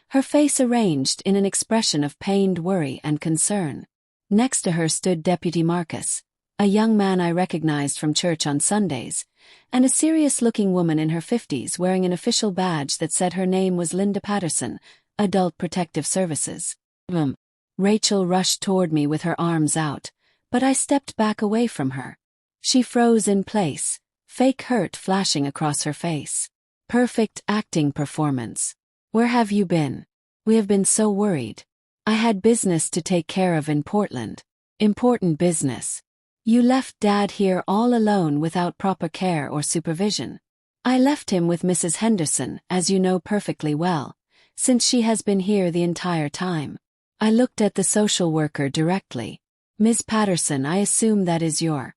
S1: her face arranged in an expression of pained worry and concern. Next to her stood Deputy Marcus, a young man I recognized from church on Sundays, and a serious-looking woman in her 50s wearing an official badge that said her name was Linda Patterson, Adult Protective Services. Rachel rushed toward me with her arms out, but I stepped back away from her. She froze in place, fake hurt flashing across her face. Perfect acting performance. Where have you been? We have been so worried. I had business to take care of in Portland. Important business. You left Dad here all alone without proper care or supervision. I left him with Mrs. Henderson, as you know perfectly well, since she has been here the entire time. I looked at the social worker directly. Ms. Patterson, I assume that is your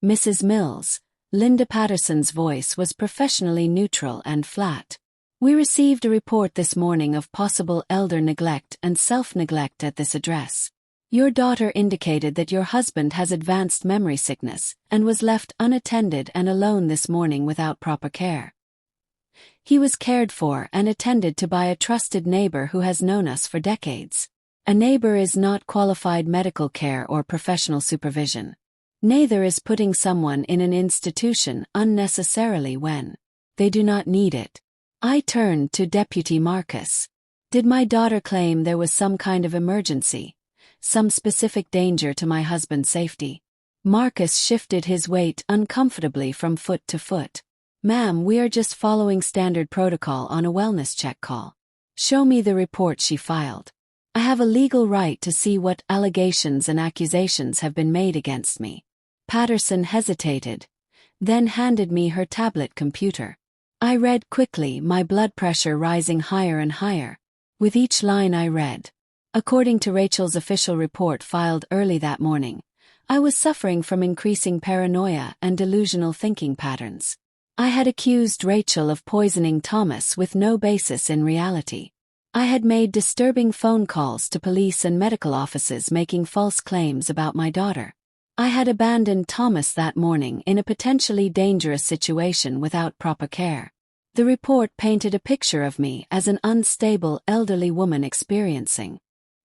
S1: Mrs. Mills. Linda Patterson's voice was professionally neutral and flat. We received a report this morning of possible elder neglect and self-neglect at this address. Your daughter indicated that your husband has advanced memory sickness and was left unattended and alone this morning without proper care. He was cared for and attended to by a trusted neighbor who has known us for decades. A neighbor is not qualified medical care or professional supervision. Neither is putting someone in an institution unnecessarily when they do not need it. I turned to Deputy Marcus. Did my daughter claim there was some kind of emergency? Some specific danger to my husband's safety? Marcus shifted his weight uncomfortably from foot to foot. Ma'am, we are just following standard protocol on a wellness check call. Show me the report she filed. I have a legal right to see what allegations and accusations have been made against me. Patterson hesitated, then handed me her tablet computer. I read quickly, my blood pressure rising higher and higher. With each line I read, According to Rachel's official report filed early that morning, I was suffering from increasing paranoia and delusional thinking patterns. I had accused Rachel of poisoning Thomas with no basis in reality. I had made disturbing phone calls to police and medical offices making false claims about my daughter. I had abandoned Thomas that morning in a potentially dangerous situation without proper care. The report painted a picture of me as an unstable elderly woman experiencing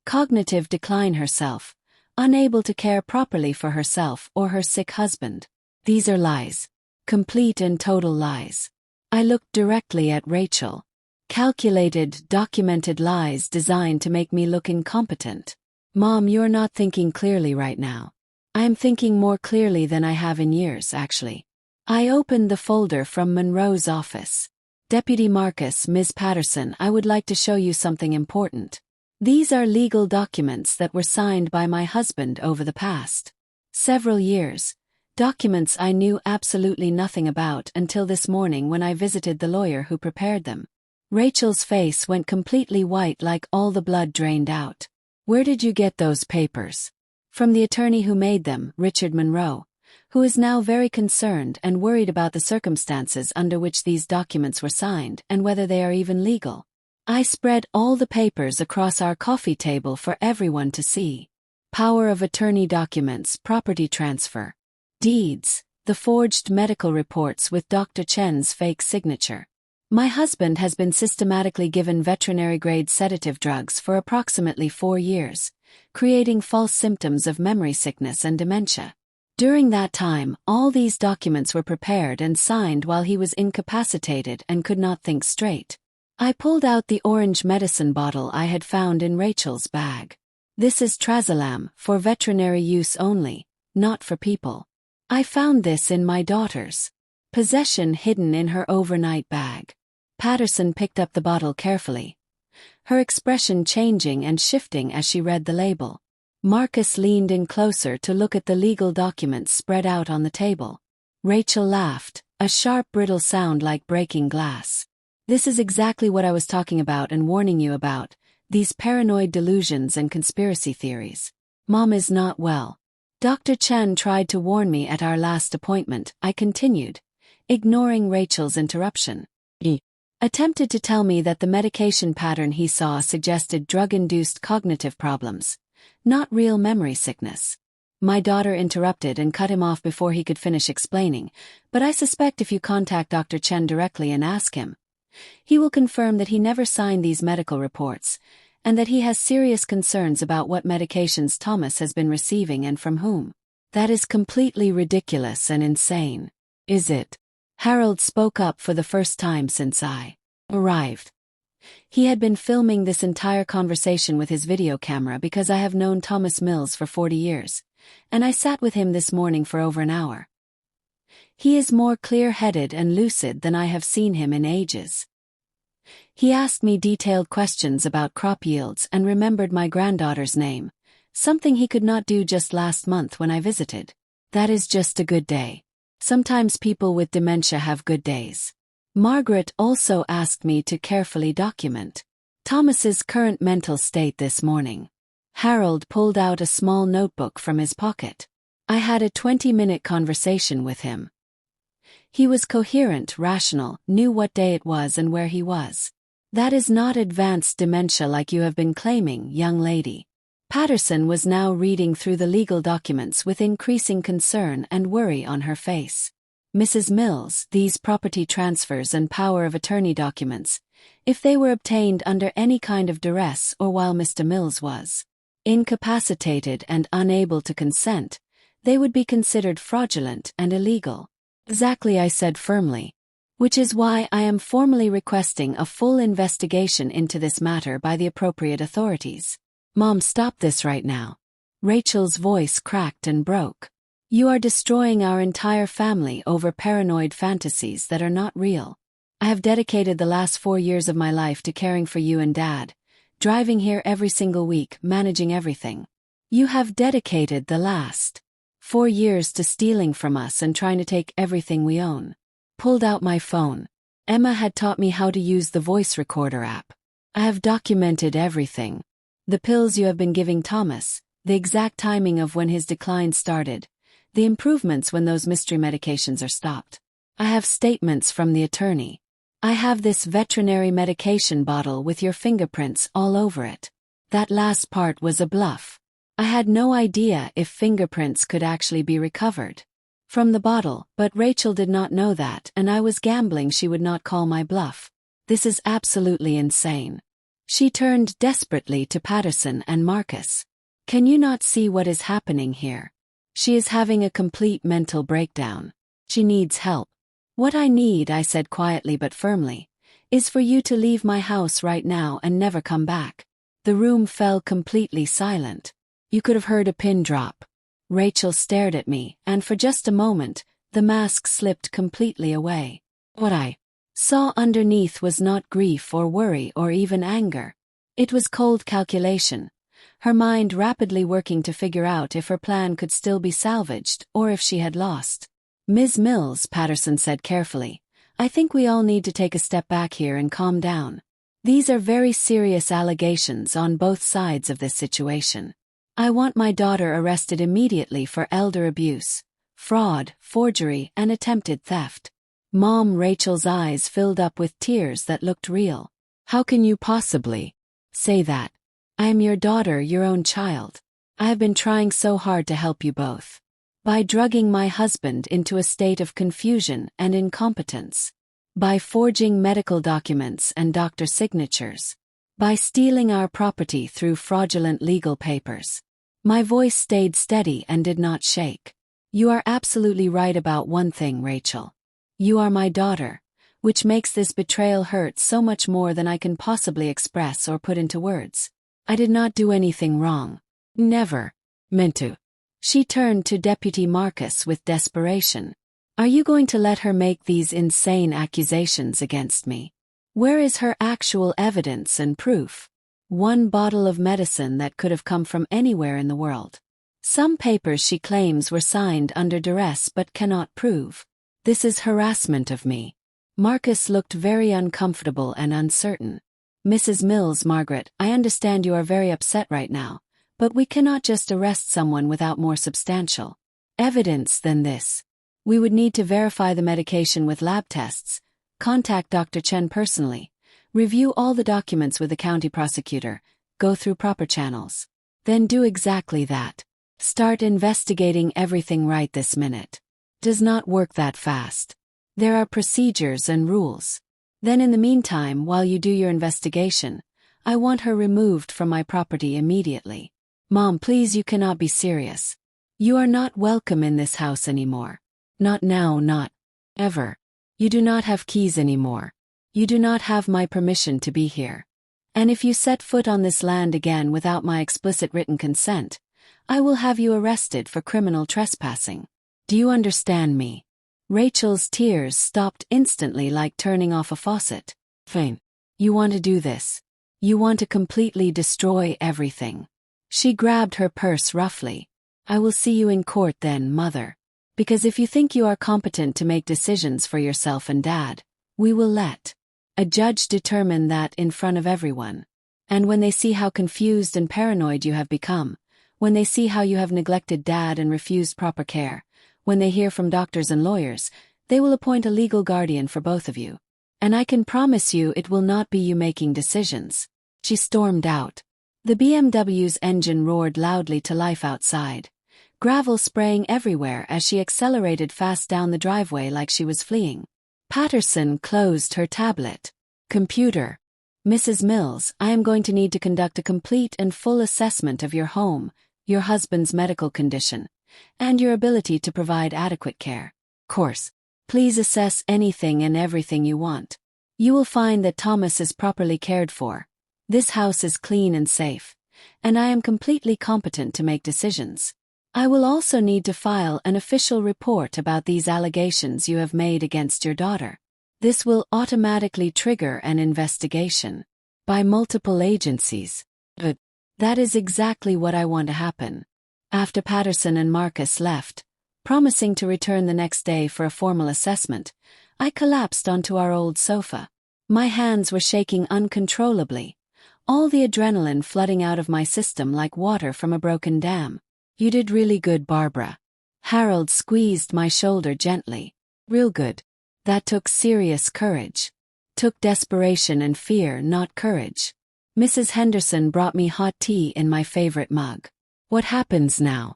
S1: cognitive decline herself, unable to care properly for herself or her sick husband. These are lies. Complete and total lies. I looked directly at Rachel. Calculated, documented lies designed to make me look incompetent. Mom, you're not thinking clearly right now. I am thinking more clearly than I have in years, actually. I opened the folder from Monroe's office. Deputy Marcus, Ms. Patterson, I would like to show you something important. These are legal documents that were signed by my husband over the past several years. Documents I knew absolutely nothing about until this morning when I visited the lawyer who prepared them. Rachel's face went completely white like all the blood drained out. Where did you get those papers? From the attorney who made them, Richard Monroe, who is now very concerned and worried about the circumstances under which these documents were signed and whether they are even legal. I spread all the papers across our coffee table for everyone to see. Power of attorney documents, property transfer, deeds, the forged medical reports with Dr. Chen's fake signature. My husband has been systematically given veterinary-grade sedative drugs for approximately 4 years, creating false symptoms of memory sickness and dementia. During that time, all these documents were prepared and signed while he was incapacitated and could not think straight. I pulled out the orange medicine bottle I had found in Rachel's bag. This is Trazolam, for veterinary use only, not for people. I found this in my daughter's possession hidden in her overnight bag. Patterson picked up the bottle carefully, her expression changing and shifting as she read the label. Marcus leaned in closer to look at the legal documents spread out on the table. Rachel laughed, a sharp brittle sound like breaking glass. This is exactly what I was talking about and warning you about, these paranoid delusions and conspiracy theories. Mom is not well. Dr. Chen tried to warn me at our last appointment, I continued, ignoring Rachel's interruption. He attempted to tell me that the medication pattern he saw suggested drug-induced cognitive problems, not real memory sickness. My daughter interrupted and cut him off before he could finish explaining, but I suspect if you contact Dr. Chen directly and ask him, he will confirm that he never signed these medical reports, and that he has serious concerns about what medications Thomas has been receiving and from whom. That is completely ridiculous and insane. Is it? Harold spoke up for the first time since I arrived. He had been filming this entire conversation with his video camera because I have known Thomas Mills for 40 years, and I sat with him this morning for over an hour. He is more clear-headed and lucid than I have seen him in ages. He asked me detailed questions about crop yields and remembered my granddaughter's name, something he could not do just last month when I visited. That is just a good day. Sometimes people with dementia have good days. Margaret also asked me to carefully document Thomas's current mental state this morning. Harold pulled out a small notebook from his pocket. I had a 20-minute conversation with him. He was coherent, rational, knew what day it was and where he was. That is not advanced dementia like you have been claiming, young lady. Patterson was now reading through the legal documents with increasing concern and worry on her face. Mrs. Mills, these property transfers and power of attorney documents, if they were obtained under any kind of duress or while Mr. Mills was incapacitated and unable to consent, they would be considered fraudulent and illegal. Exactly, I said firmly. Which is why I am formally requesting a full investigation into this matter by the appropriate authorities. Mom, stop this right now. Rachel's voice cracked and broke. You are destroying our entire family over paranoid fantasies that are not real. I have dedicated the last 4 years of my life to caring for you and Dad, driving here every single week, managing everything. You have dedicated the last 4 years to stealing from us and trying to take everything we own. Pulled out my phone. Emma had taught me how to use the voice recorder app. I have documented everything. The pills you have been giving Thomas, the exact timing of when his decline started, the improvements when those mystery medications are stopped. I have statements from the attorney. I have this veterinary medication bottle with your fingerprints all over it. That last part was a bluff. I had no idea if fingerprints could actually be recovered from the bottle, but Rachel did not know that, and I was gambling she would not call my bluff. This is absolutely insane. She turned desperately to Patterson and Marcus. Can you not see what is happening here? She is having a complete mental breakdown. She needs help. What I need, I said quietly but firmly, is for you to leave my house right now and never come back. The room fell completely silent. You could have heard a pin drop. Rachel stared at me, and for just a moment, the mask slipped completely away. What I saw underneath was not grief or worry or even anger. It was cold calculation, her mind rapidly working to figure out if her plan could still be salvaged or if she had lost. Ms. Mills, Patterson said carefully, I think we all need to take a step back here and calm down. These are very serious allegations on both sides of this situation. I want my daughter arrested immediately for elder abuse, fraud, forgery, and attempted theft. Mom Rachel's eyes filled up with tears that looked real. How can you possibly say that? I am your daughter, your own child. I have been trying so hard to help you both. By drugging my husband into a state of confusion and incompetence. By forging medical documents and doctor signatures. By stealing our property through fraudulent legal papers. My voice stayed steady and did not shake. You are absolutely right about one thing, Rachel. You are my daughter, which makes this betrayal hurt so much more than I can possibly express or put into words. I did not do anything wrong. Never meant to. She turned to Deputy Marcus with desperation. Are you going to let her make these insane accusations against me? Where is her actual evidence and proof? One bottle of medicine that could have come from anywhere in the world. Some papers she claims were signed under duress but cannot prove. This is harassment of me. Marcus looked very uncomfortable and uncertain. Mrs. Mills, Margaret, I understand you are very upset right now, but we cannot just arrest someone without more substantial evidence than this. We would need to verify the medication with lab tests, contact Dr. Chen personally, review all the documents with the county prosecutor, go through proper channels. Then do exactly that. Start investigating everything right this minute. Does not work that fast. There are procedures and rules. Then in the meantime, while you do your investigation, I want her removed from my property immediately. Mom, please, you cannot be serious. You are not welcome in this house anymore. Not now, not ever. You do not have keys anymore. You do not have my permission to be here. And if you set foot on this land again without my explicit written consent, I will have you arrested for criminal trespassing. Do you understand me? Rachel's tears stopped instantly like turning off a faucet. Fine. You want to do this. You want to completely destroy everything. She grabbed her purse roughly. I will see you in court then, Mother. Because if you think you are competent to make decisions for yourself and Dad, we will let a judge determine that in front of everyone. And when they see how confused and paranoid you have become, when they see how you have neglected Dad and refused proper care, when they hear from doctors and lawyers, they will appoint a legal guardian for both of you. And I can promise you it will not be you making decisions. She stormed out. The BMW's engine roared loudly to life outside, gravel spraying everywhere as she accelerated fast down the driveway like she was fleeing. Patterson closed her tablet. Computer. Mrs. Mills, I am going to need to conduct a complete and full assessment of your home, your husband's medical condition, and your ability to provide adequate care. Course. Please assess anything and everything you want. You will find that Thomas is properly cared for. This house is clean and safe, and I am completely competent to make decisions. I will also need to file an official report about these allegations you have made against your daughter. This will automatically trigger an investigation by multiple agencies. But that is exactly what I want to happen. After Patterson and Marcus left, promising to return the next day for a formal assessment, I collapsed onto our old sofa. My hands were shaking uncontrollably, all the adrenaline flooding out of my system like water from a broken dam. You did really good, Barbara. Harold squeezed my shoulder gently. Real good. That took serious courage. Took desperation and fear, not courage. Mrs. Henderson brought me hot tea in my favorite mug. What happens now?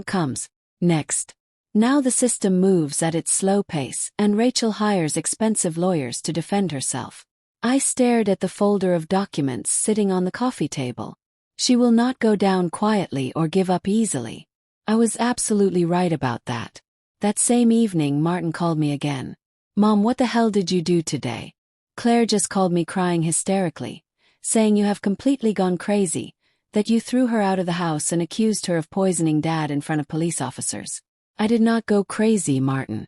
S1: Comes next. Now the system moves at its slow pace, and Rachel hires expensive lawyers to defend herself. I stared at the folder of documents sitting on the coffee table. She will not go down quietly or give up easily. I was absolutely right about that. That same evening, Martin called me again. Mom, what the hell did you do today? Claire just called me crying hysterically, saying you have completely gone crazy, that you threw her out of the house and accused her of poisoning Dad in front of police officers. I did not go crazy, Martin.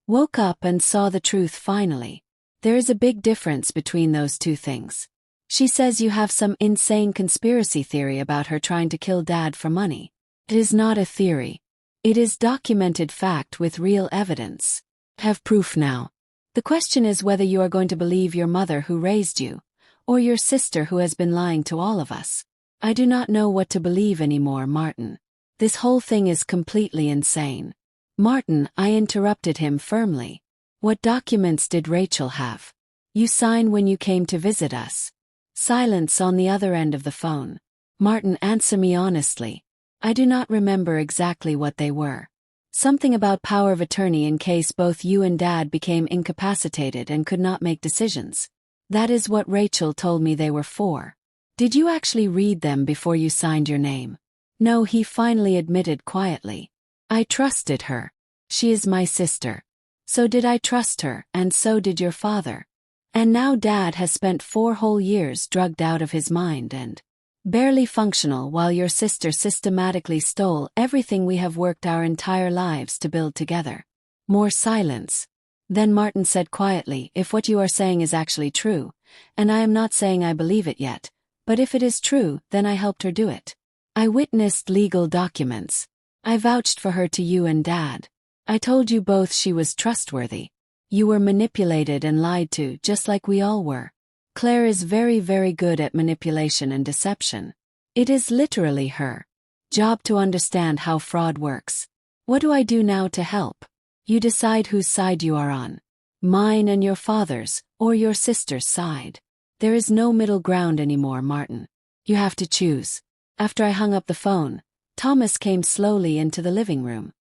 S1: Woke up and saw the truth finally. There is a big difference between those two things. She says you have some insane conspiracy theory about her trying to kill Dad for money. It is not a theory. It is documented fact with real evidence. Have proof now. The question is whether you are going to believe your mother who raised you, or your sister who has been lying to all of us. I do not know what to believe anymore, Martin. This whole thing is completely insane. Martin, I interrupted him firmly. What documents did Rachel have? You signed when you came to visit us. Silence on the other end of the phone. Martin, answer me honestly. I do not remember exactly what they were. Something about power of attorney in case both you and Dad became incapacitated and could not make decisions. That is what Rachel told me they were for. Did you actually read them before you signed your name? No, he finally admitted quietly. I trusted her. She is my sister. So did I trust her, and so did your father. And now Dad has spent 4 whole years drugged out of his mind and barely functional while your sister systematically stole everything we have worked our entire lives to build together. More silence. Then Martin said quietly, if what you are saying is actually true, and I am not saying I believe it yet, but if it is true, then I helped her do it. I witnessed legal documents. I vouched for her to you and Dad. I told you both she was trustworthy. You were manipulated and lied to just like we all were. Claire is very, very good at manipulation and deception. It is literally her job to understand how fraud works. What do I do now to help? You decide whose side you are on. Mine and your father's, or your sister's side. There is no middle ground anymore, Martin. You have to choose. After I hung up the phone, Thomas came slowly into the living room.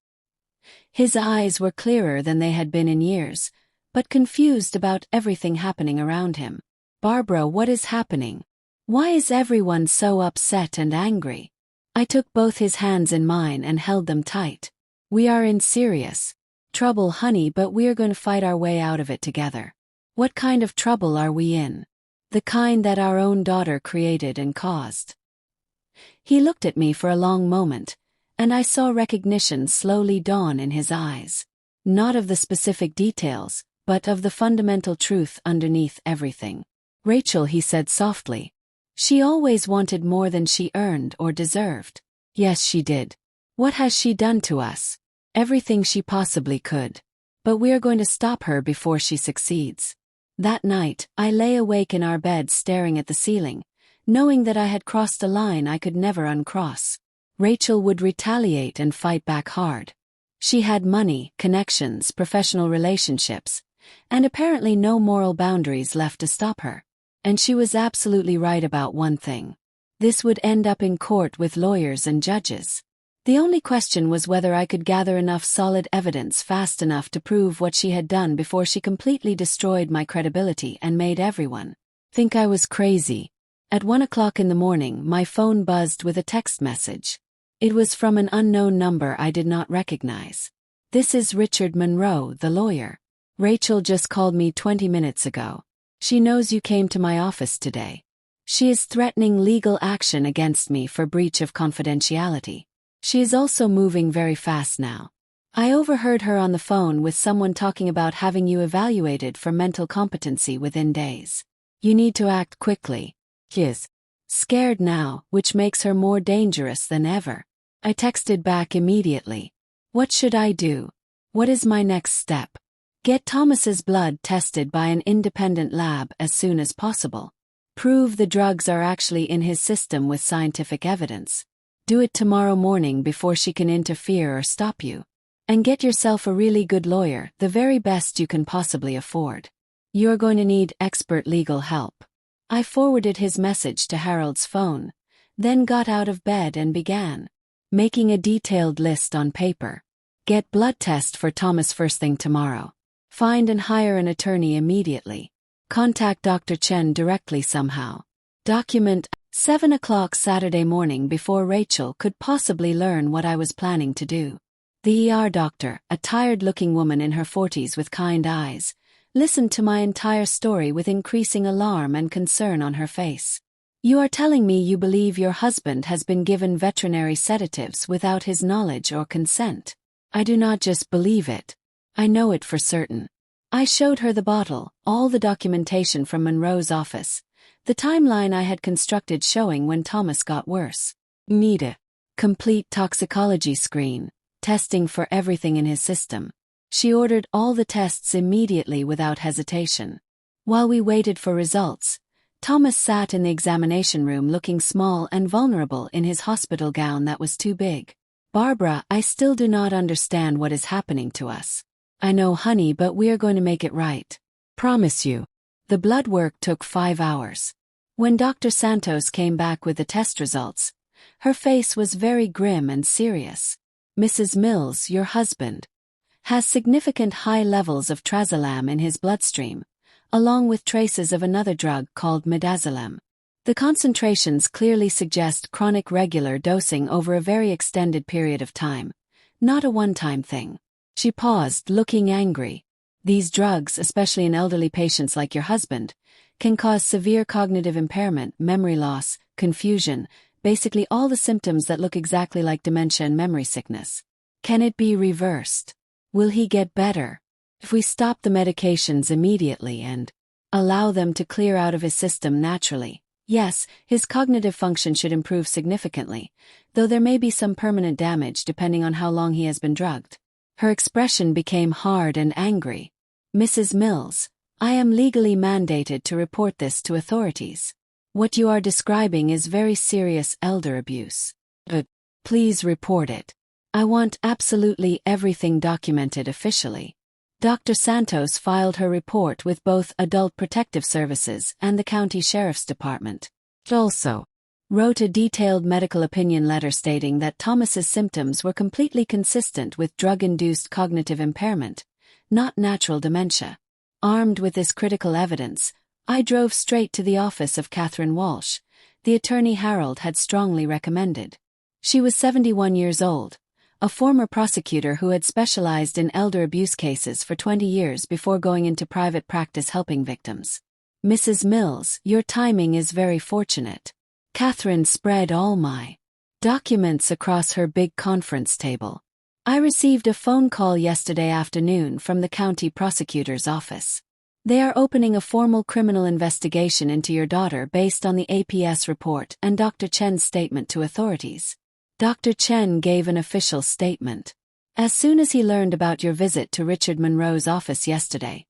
S1: His eyes were clearer than they had been in years, but confused about everything happening around him. Barbara, what is happening? Why is everyone so upset and angry? I took both his hands in mine and held them tight. We are in serious trouble, honey, but we are going to fight our way out of it together. What kind of trouble are we in? The kind that our own daughter created and caused. He looked at me for a long moment, and I saw recognition slowly dawn in his eyes. Not of the specific details, but of the fundamental truth underneath everything. Rachel, he said softly. She always wanted more than she earned or deserved. Yes, she did. What has she done to us? Everything she possibly could. But we are going to stop her before she succeeds. That night, I lay awake in our bed staring at the ceiling, knowing that I had crossed a line I could never uncross. Rachel would retaliate and fight back hard. She had money, connections, professional relationships, and apparently no moral boundaries left to stop her. And she was absolutely right about one thing. This would end up in court with lawyers and judges. The only question was whether I could gather enough solid evidence fast enough to prove what she had done before she completely destroyed my credibility and made everyone think I was crazy. At 1 o'clock in the morning, my phone buzzed with a text message. It was from an unknown number I did not recognize. This is Richard Monroe, the lawyer. Rachel just called me 20 minutes ago. She knows you came to my office today. She is threatening legal action against me for breach of confidentiality. She is also moving very fast now. I overheard her on the phone with someone talking about having you evaluated for mental competency within days. You need to act quickly. She is scared now, which makes her more dangerous than ever. I texted back immediately. What should I do? What is my next step? Get Thomas's blood tested by an independent lab as soon as possible. Prove the drugs are actually in his system with scientific evidence. Do it tomorrow morning before she can interfere or stop you. And get yourself a really good lawyer, the very best you can possibly afford. You're going to need expert legal help. I forwarded his message to Harold's phone, then got out of bed and began making a detailed list on paper. Get blood test for Thomas first thing tomorrow. Find and hire an attorney immediately. Contact Dr. Chen directly somehow. Document 7 o'clock Saturday morning before Rachel could possibly learn what I was planning to do. The ER doctor, a tired-looking woman in her 40s with kind eyes, listened to my entire story with increasing alarm and concern on her face. You are telling me you believe your husband has been given veterinary sedatives without his knowledge or consent? I do not just believe it. I know it for certain. I showed her the bottle, all the documentation from Monroe's office, the timeline I had constructed showing when Thomas got worse. Need a complete toxicology screen, testing for everything in his system. She ordered all the tests immediately without hesitation. While we waited for results, Thomas sat in the examination room looking small and vulnerable in his hospital gown that was too big. Barbara, I still do not understand what is happening to us. I know, honey, but we're going to make it right. Promise you. The blood work took 5 hours. When Dr. Santos came back with the test results, her face was very grim and serious. Mrs. Mills, your husband, has significant high levels of trazolam in his bloodstream, along with traces of another drug called midazolam. The concentrations clearly suggest chronic regular dosing over a very extended period of time, not a one-time thing. She paused, looking angry. These drugs, especially in elderly patients like your husband, can cause severe cognitive impairment, memory loss, confusion, basically all the symptoms that look exactly like dementia and memory sickness. Can it be reversed? Will he get better? If we stop the medications immediately and allow them to clear out of his system naturally, yes, his cognitive function should improve significantly, though there may be some permanent damage depending on how long he has been drugged. Her expression became hard and angry. Mrs. Mills, I am legally mandated to report this to authorities. What you are describing is very serious elder abuse. Please report it. I want absolutely everything documented officially. Dr. Santos filed her report with both Adult Protective Services and the County Sheriff's Department. Also, wrote a detailed medical opinion letter stating that Thomas's symptoms were completely consistent with drug-induced cognitive impairment, not natural dementia. Armed with this critical evidence, I drove straight to the office of Catherine Walsh, the attorney Harold had strongly recommended. She was 71 years old, a former prosecutor who had specialized in elder abuse cases for 20 years before going into private practice helping victims. Mrs. Mills, your timing is very fortunate. Catherine spread all my documents across her big conference table. I received a phone call yesterday afternoon from the county prosecutor's office. They are opening a formal criminal investigation into your daughter based on the APS report and Dr. Chen's statement to authorities. Dr. Chen gave an official statement. As soon as he learned about your visit to Richard Monroe's office yesterday,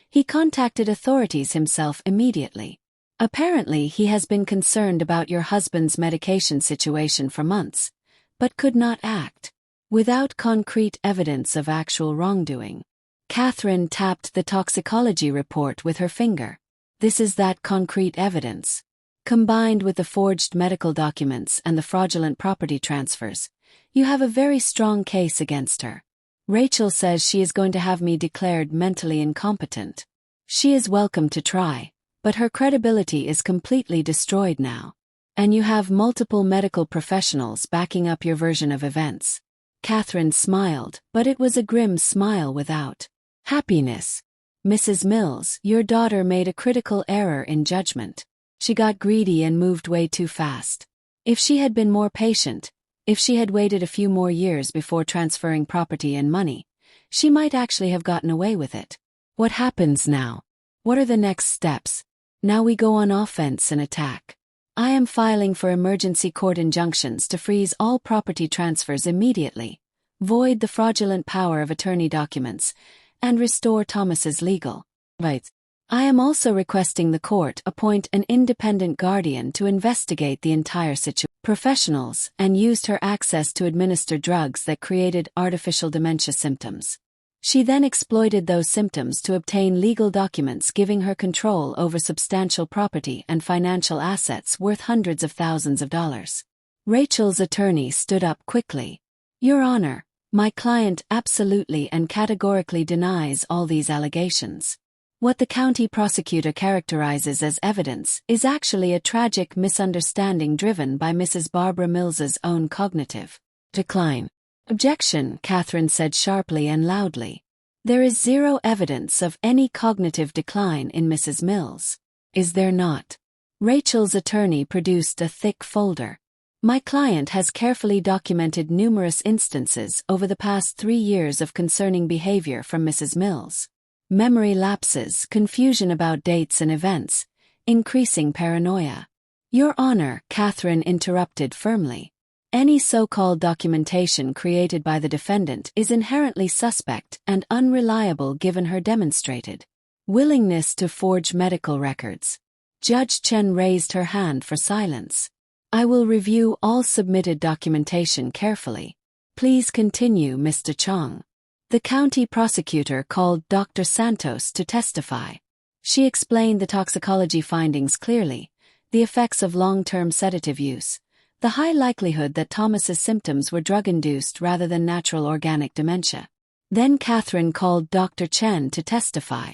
S1: he contacted authorities himself immediately. Apparently, he has been concerned about your husband's medication situation for months, but could not act without concrete evidence of actual wrongdoing. Catherine tapped the toxicology report with her finger. This is that concrete evidence. Combined with the forged medical documents and the fraudulent property transfers, you have a very strong case against her. Rachel says she is going to have me declared mentally incompetent. She is welcome to try, but her credibility is completely destroyed now. And you have multiple medical professionals backing up your version of events. Catherine smiled, but it was a grim smile without happiness. Mrs. Mills, your daughter made a critical error in judgment. She got greedy and moved way too fast. If she had been more patient, if she had waited a few more years before transferring property and money, she might actually have gotten away with it. What happens now? What are the next steps? Now we go on offense and attack. I am filing for emergency court injunctions to freeze all property transfers immediately, void the fraudulent power of attorney documents, and restore Thomas's legal rights. I am also requesting the court appoint an independent guardian to investigate the entire situation. Professionals and used her access to administer drugs that created artificial dementia symptoms. She then exploited those symptoms to obtain legal documents giving her control over substantial property and financial assets worth hundreds of thousands of dollars. Rachel's attorney stood up quickly. Your Honor, my client absolutely and categorically denies all these allegations. What the county prosecutor characterizes as evidence is actually a tragic misunderstanding driven by Mrs. Barbara Mills's own cognitive decline. Objection, Catherine said sharply and loudly. There is zero evidence of any cognitive decline in Mrs. Mills. Is there not? Rachel's attorney produced a thick folder. My client has carefully documented numerous instances over the past 3 years of concerning behavior from Mrs. Mills. Memory lapses, confusion about dates and events, increasing paranoia. Your Honor, Catherine interrupted firmly. Any so-called documentation created by the defendant is inherently suspect and unreliable given her demonstrated willingness to forge medical records. Judge Chen raised her hand for silence. I will review all submitted documentation carefully. Please continue, Mr. Chong. The county prosecutor called Dr. Santos to testify. She explained the toxicology findings clearly, the effects of long-term sedative use, the high likelihood that Thomas's symptoms were drug-induced rather than natural organic dementia. Then Catherine called Dr. Chen to testify.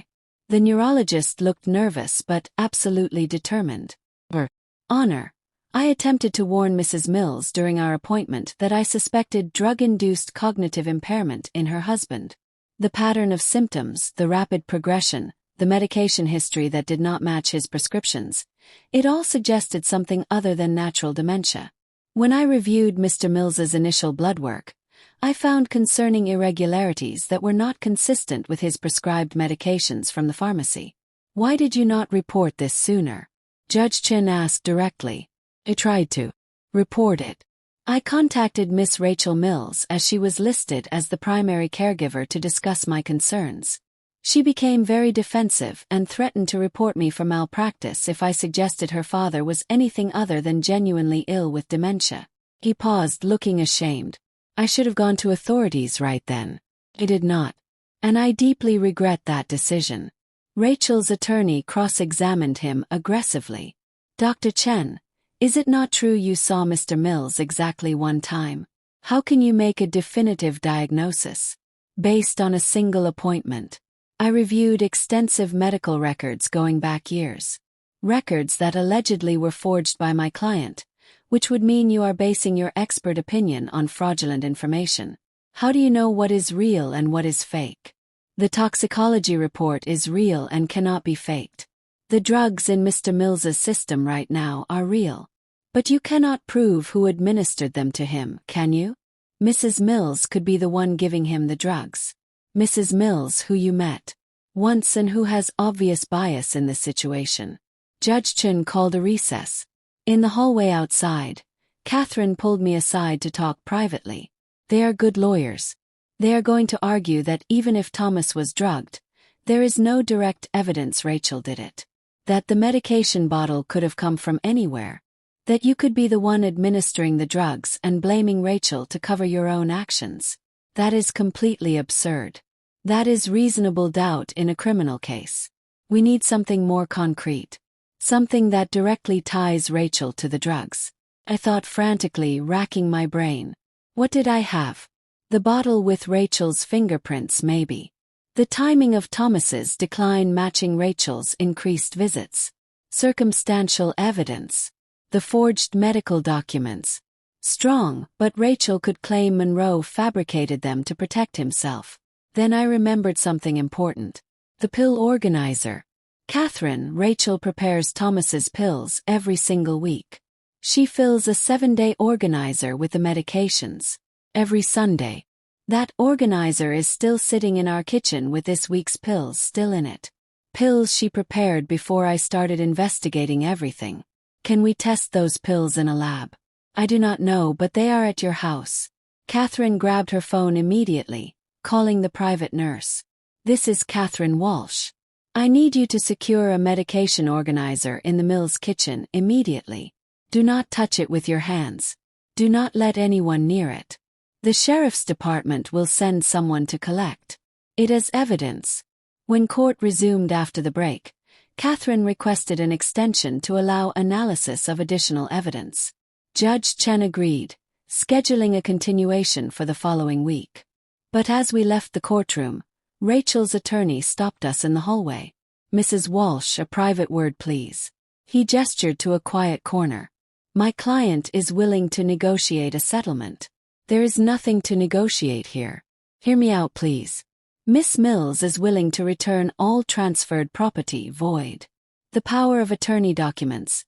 S1: The neurologist looked nervous but absolutely determined. Your Honor, I attempted to warn Mrs. Mills during our appointment that I suspected drug-induced cognitive impairment in her husband. The pattern of symptoms, the rapid progression, the medication history that did not match his prescriptions, it all suggested something other than natural dementia. When I reviewed Mr. Mills's initial blood work, I found concerning irregularities that were not consistent with his prescribed medications from the pharmacy. Why did you not report this sooner? Judge Chen asked directly. I tried to report it. I contacted Miss Rachel Mills as she was listed as the primary caregiver to discuss my concerns. She became very defensive and threatened to report me for malpractice if I suggested her father was anything other than genuinely ill with dementia. He paused, looking ashamed. I should have gone to authorities right then. I did not. And I deeply regret that decision. Rachel's attorney cross-examined him aggressively. Dr. Chen, is it not true you saw Mr. Mills exactly one time? How can you make a definitive diagnosis based on a single appointment? I reviewed extensive medical records going back years. Records that allegedly were forged by my client, which would mean you are basing your expert opinion on fraudulent information. How do you know what is real and what is fake? The toxicology report is real and cannot be faked. The drugs in Mr. Mills's system right now are real. But you cannot prove who administered them to him, can you? Mrs. Mills could be the one giving him the drugs. Mrs. Mills, who you met once and who has obvious bias in this situation. Judge Chen called a recess. In the hallway outside, Catherine pulled me aside to talk privately. They are good lawyers. They are going to argue that even if Thomas was drugged, there is no direct evidence Rachel did it. That the medication bottle could have come from anywhere. That you could be the one administering the drugs and blaming Rachel to cover your own actions. That is completely absurd. That is reasonable doubt in a criminal case. We need something more concrete. Something that directly ties Rachel to the drugs. I thought frantically, racking my brain. What did I have? The bottle with Rachel's fingerprints, maybe. The timing of Thomas's decline matching Rachel's increased visits. Circumstantial evidence. The forged medical documents. Strong, but Rachel could claim Monroe fabricated them to protect himself. Then I remembered something important. The pill organizer. Catherine, Rachel prepares Thomas's pills every single week. She fills a 7-day organizer with the medications. Every Sunday. That organizer is still sitting in our kitchen with this week's pills still in it. Pills she prepared before I started investigating everything. Can we test those pills in a lab? I do not know, but they are at your house. Catherine grabbed her phone immediately, calling the private nurse. This is Catherine Walsh. I need you to secure a medication organizer in the Mills kitchen immediately. Do not touch it with your hands. Do not let anyone near it. The sheriff's department will send someone to collect it as evidence. When court resumed after the break, Catherine requested an extension to allow analysis of additional evidence. Judge Chen agreed, scheduling a continuation for the following week. But as we left the courtroom, Rachel's attorney stopped us in the hallway. Mrs. Walsh, a private word please. He gestured to a quiet corner. My client is willing to negotiate a settlement. There is nothing to negotiate here. Hear me out please. Miss Mills is willing to return all transferred property void the power of attorney documents,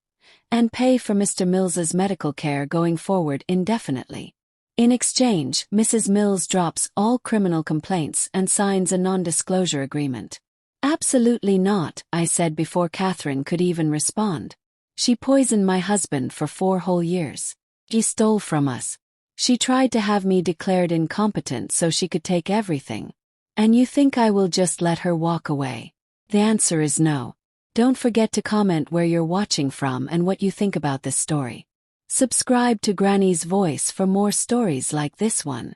S1: and pay for Mr. Mills's medical care going forward indefinitely. In exchange, Mrs. Mills drops all criminal complaints and signs a non-disclosure agreement. Absolutely not, I said before Catherine could even respond. She poisoned my husband for 4 whole years. She stole from us. She tried to have me declared incompetent so she could take everything. And you think I will just let her walk away? The answer is no. Don't forget to comment where you're watching from and what you think about this story. Subscribe to Granny's Voice for more stories like this one.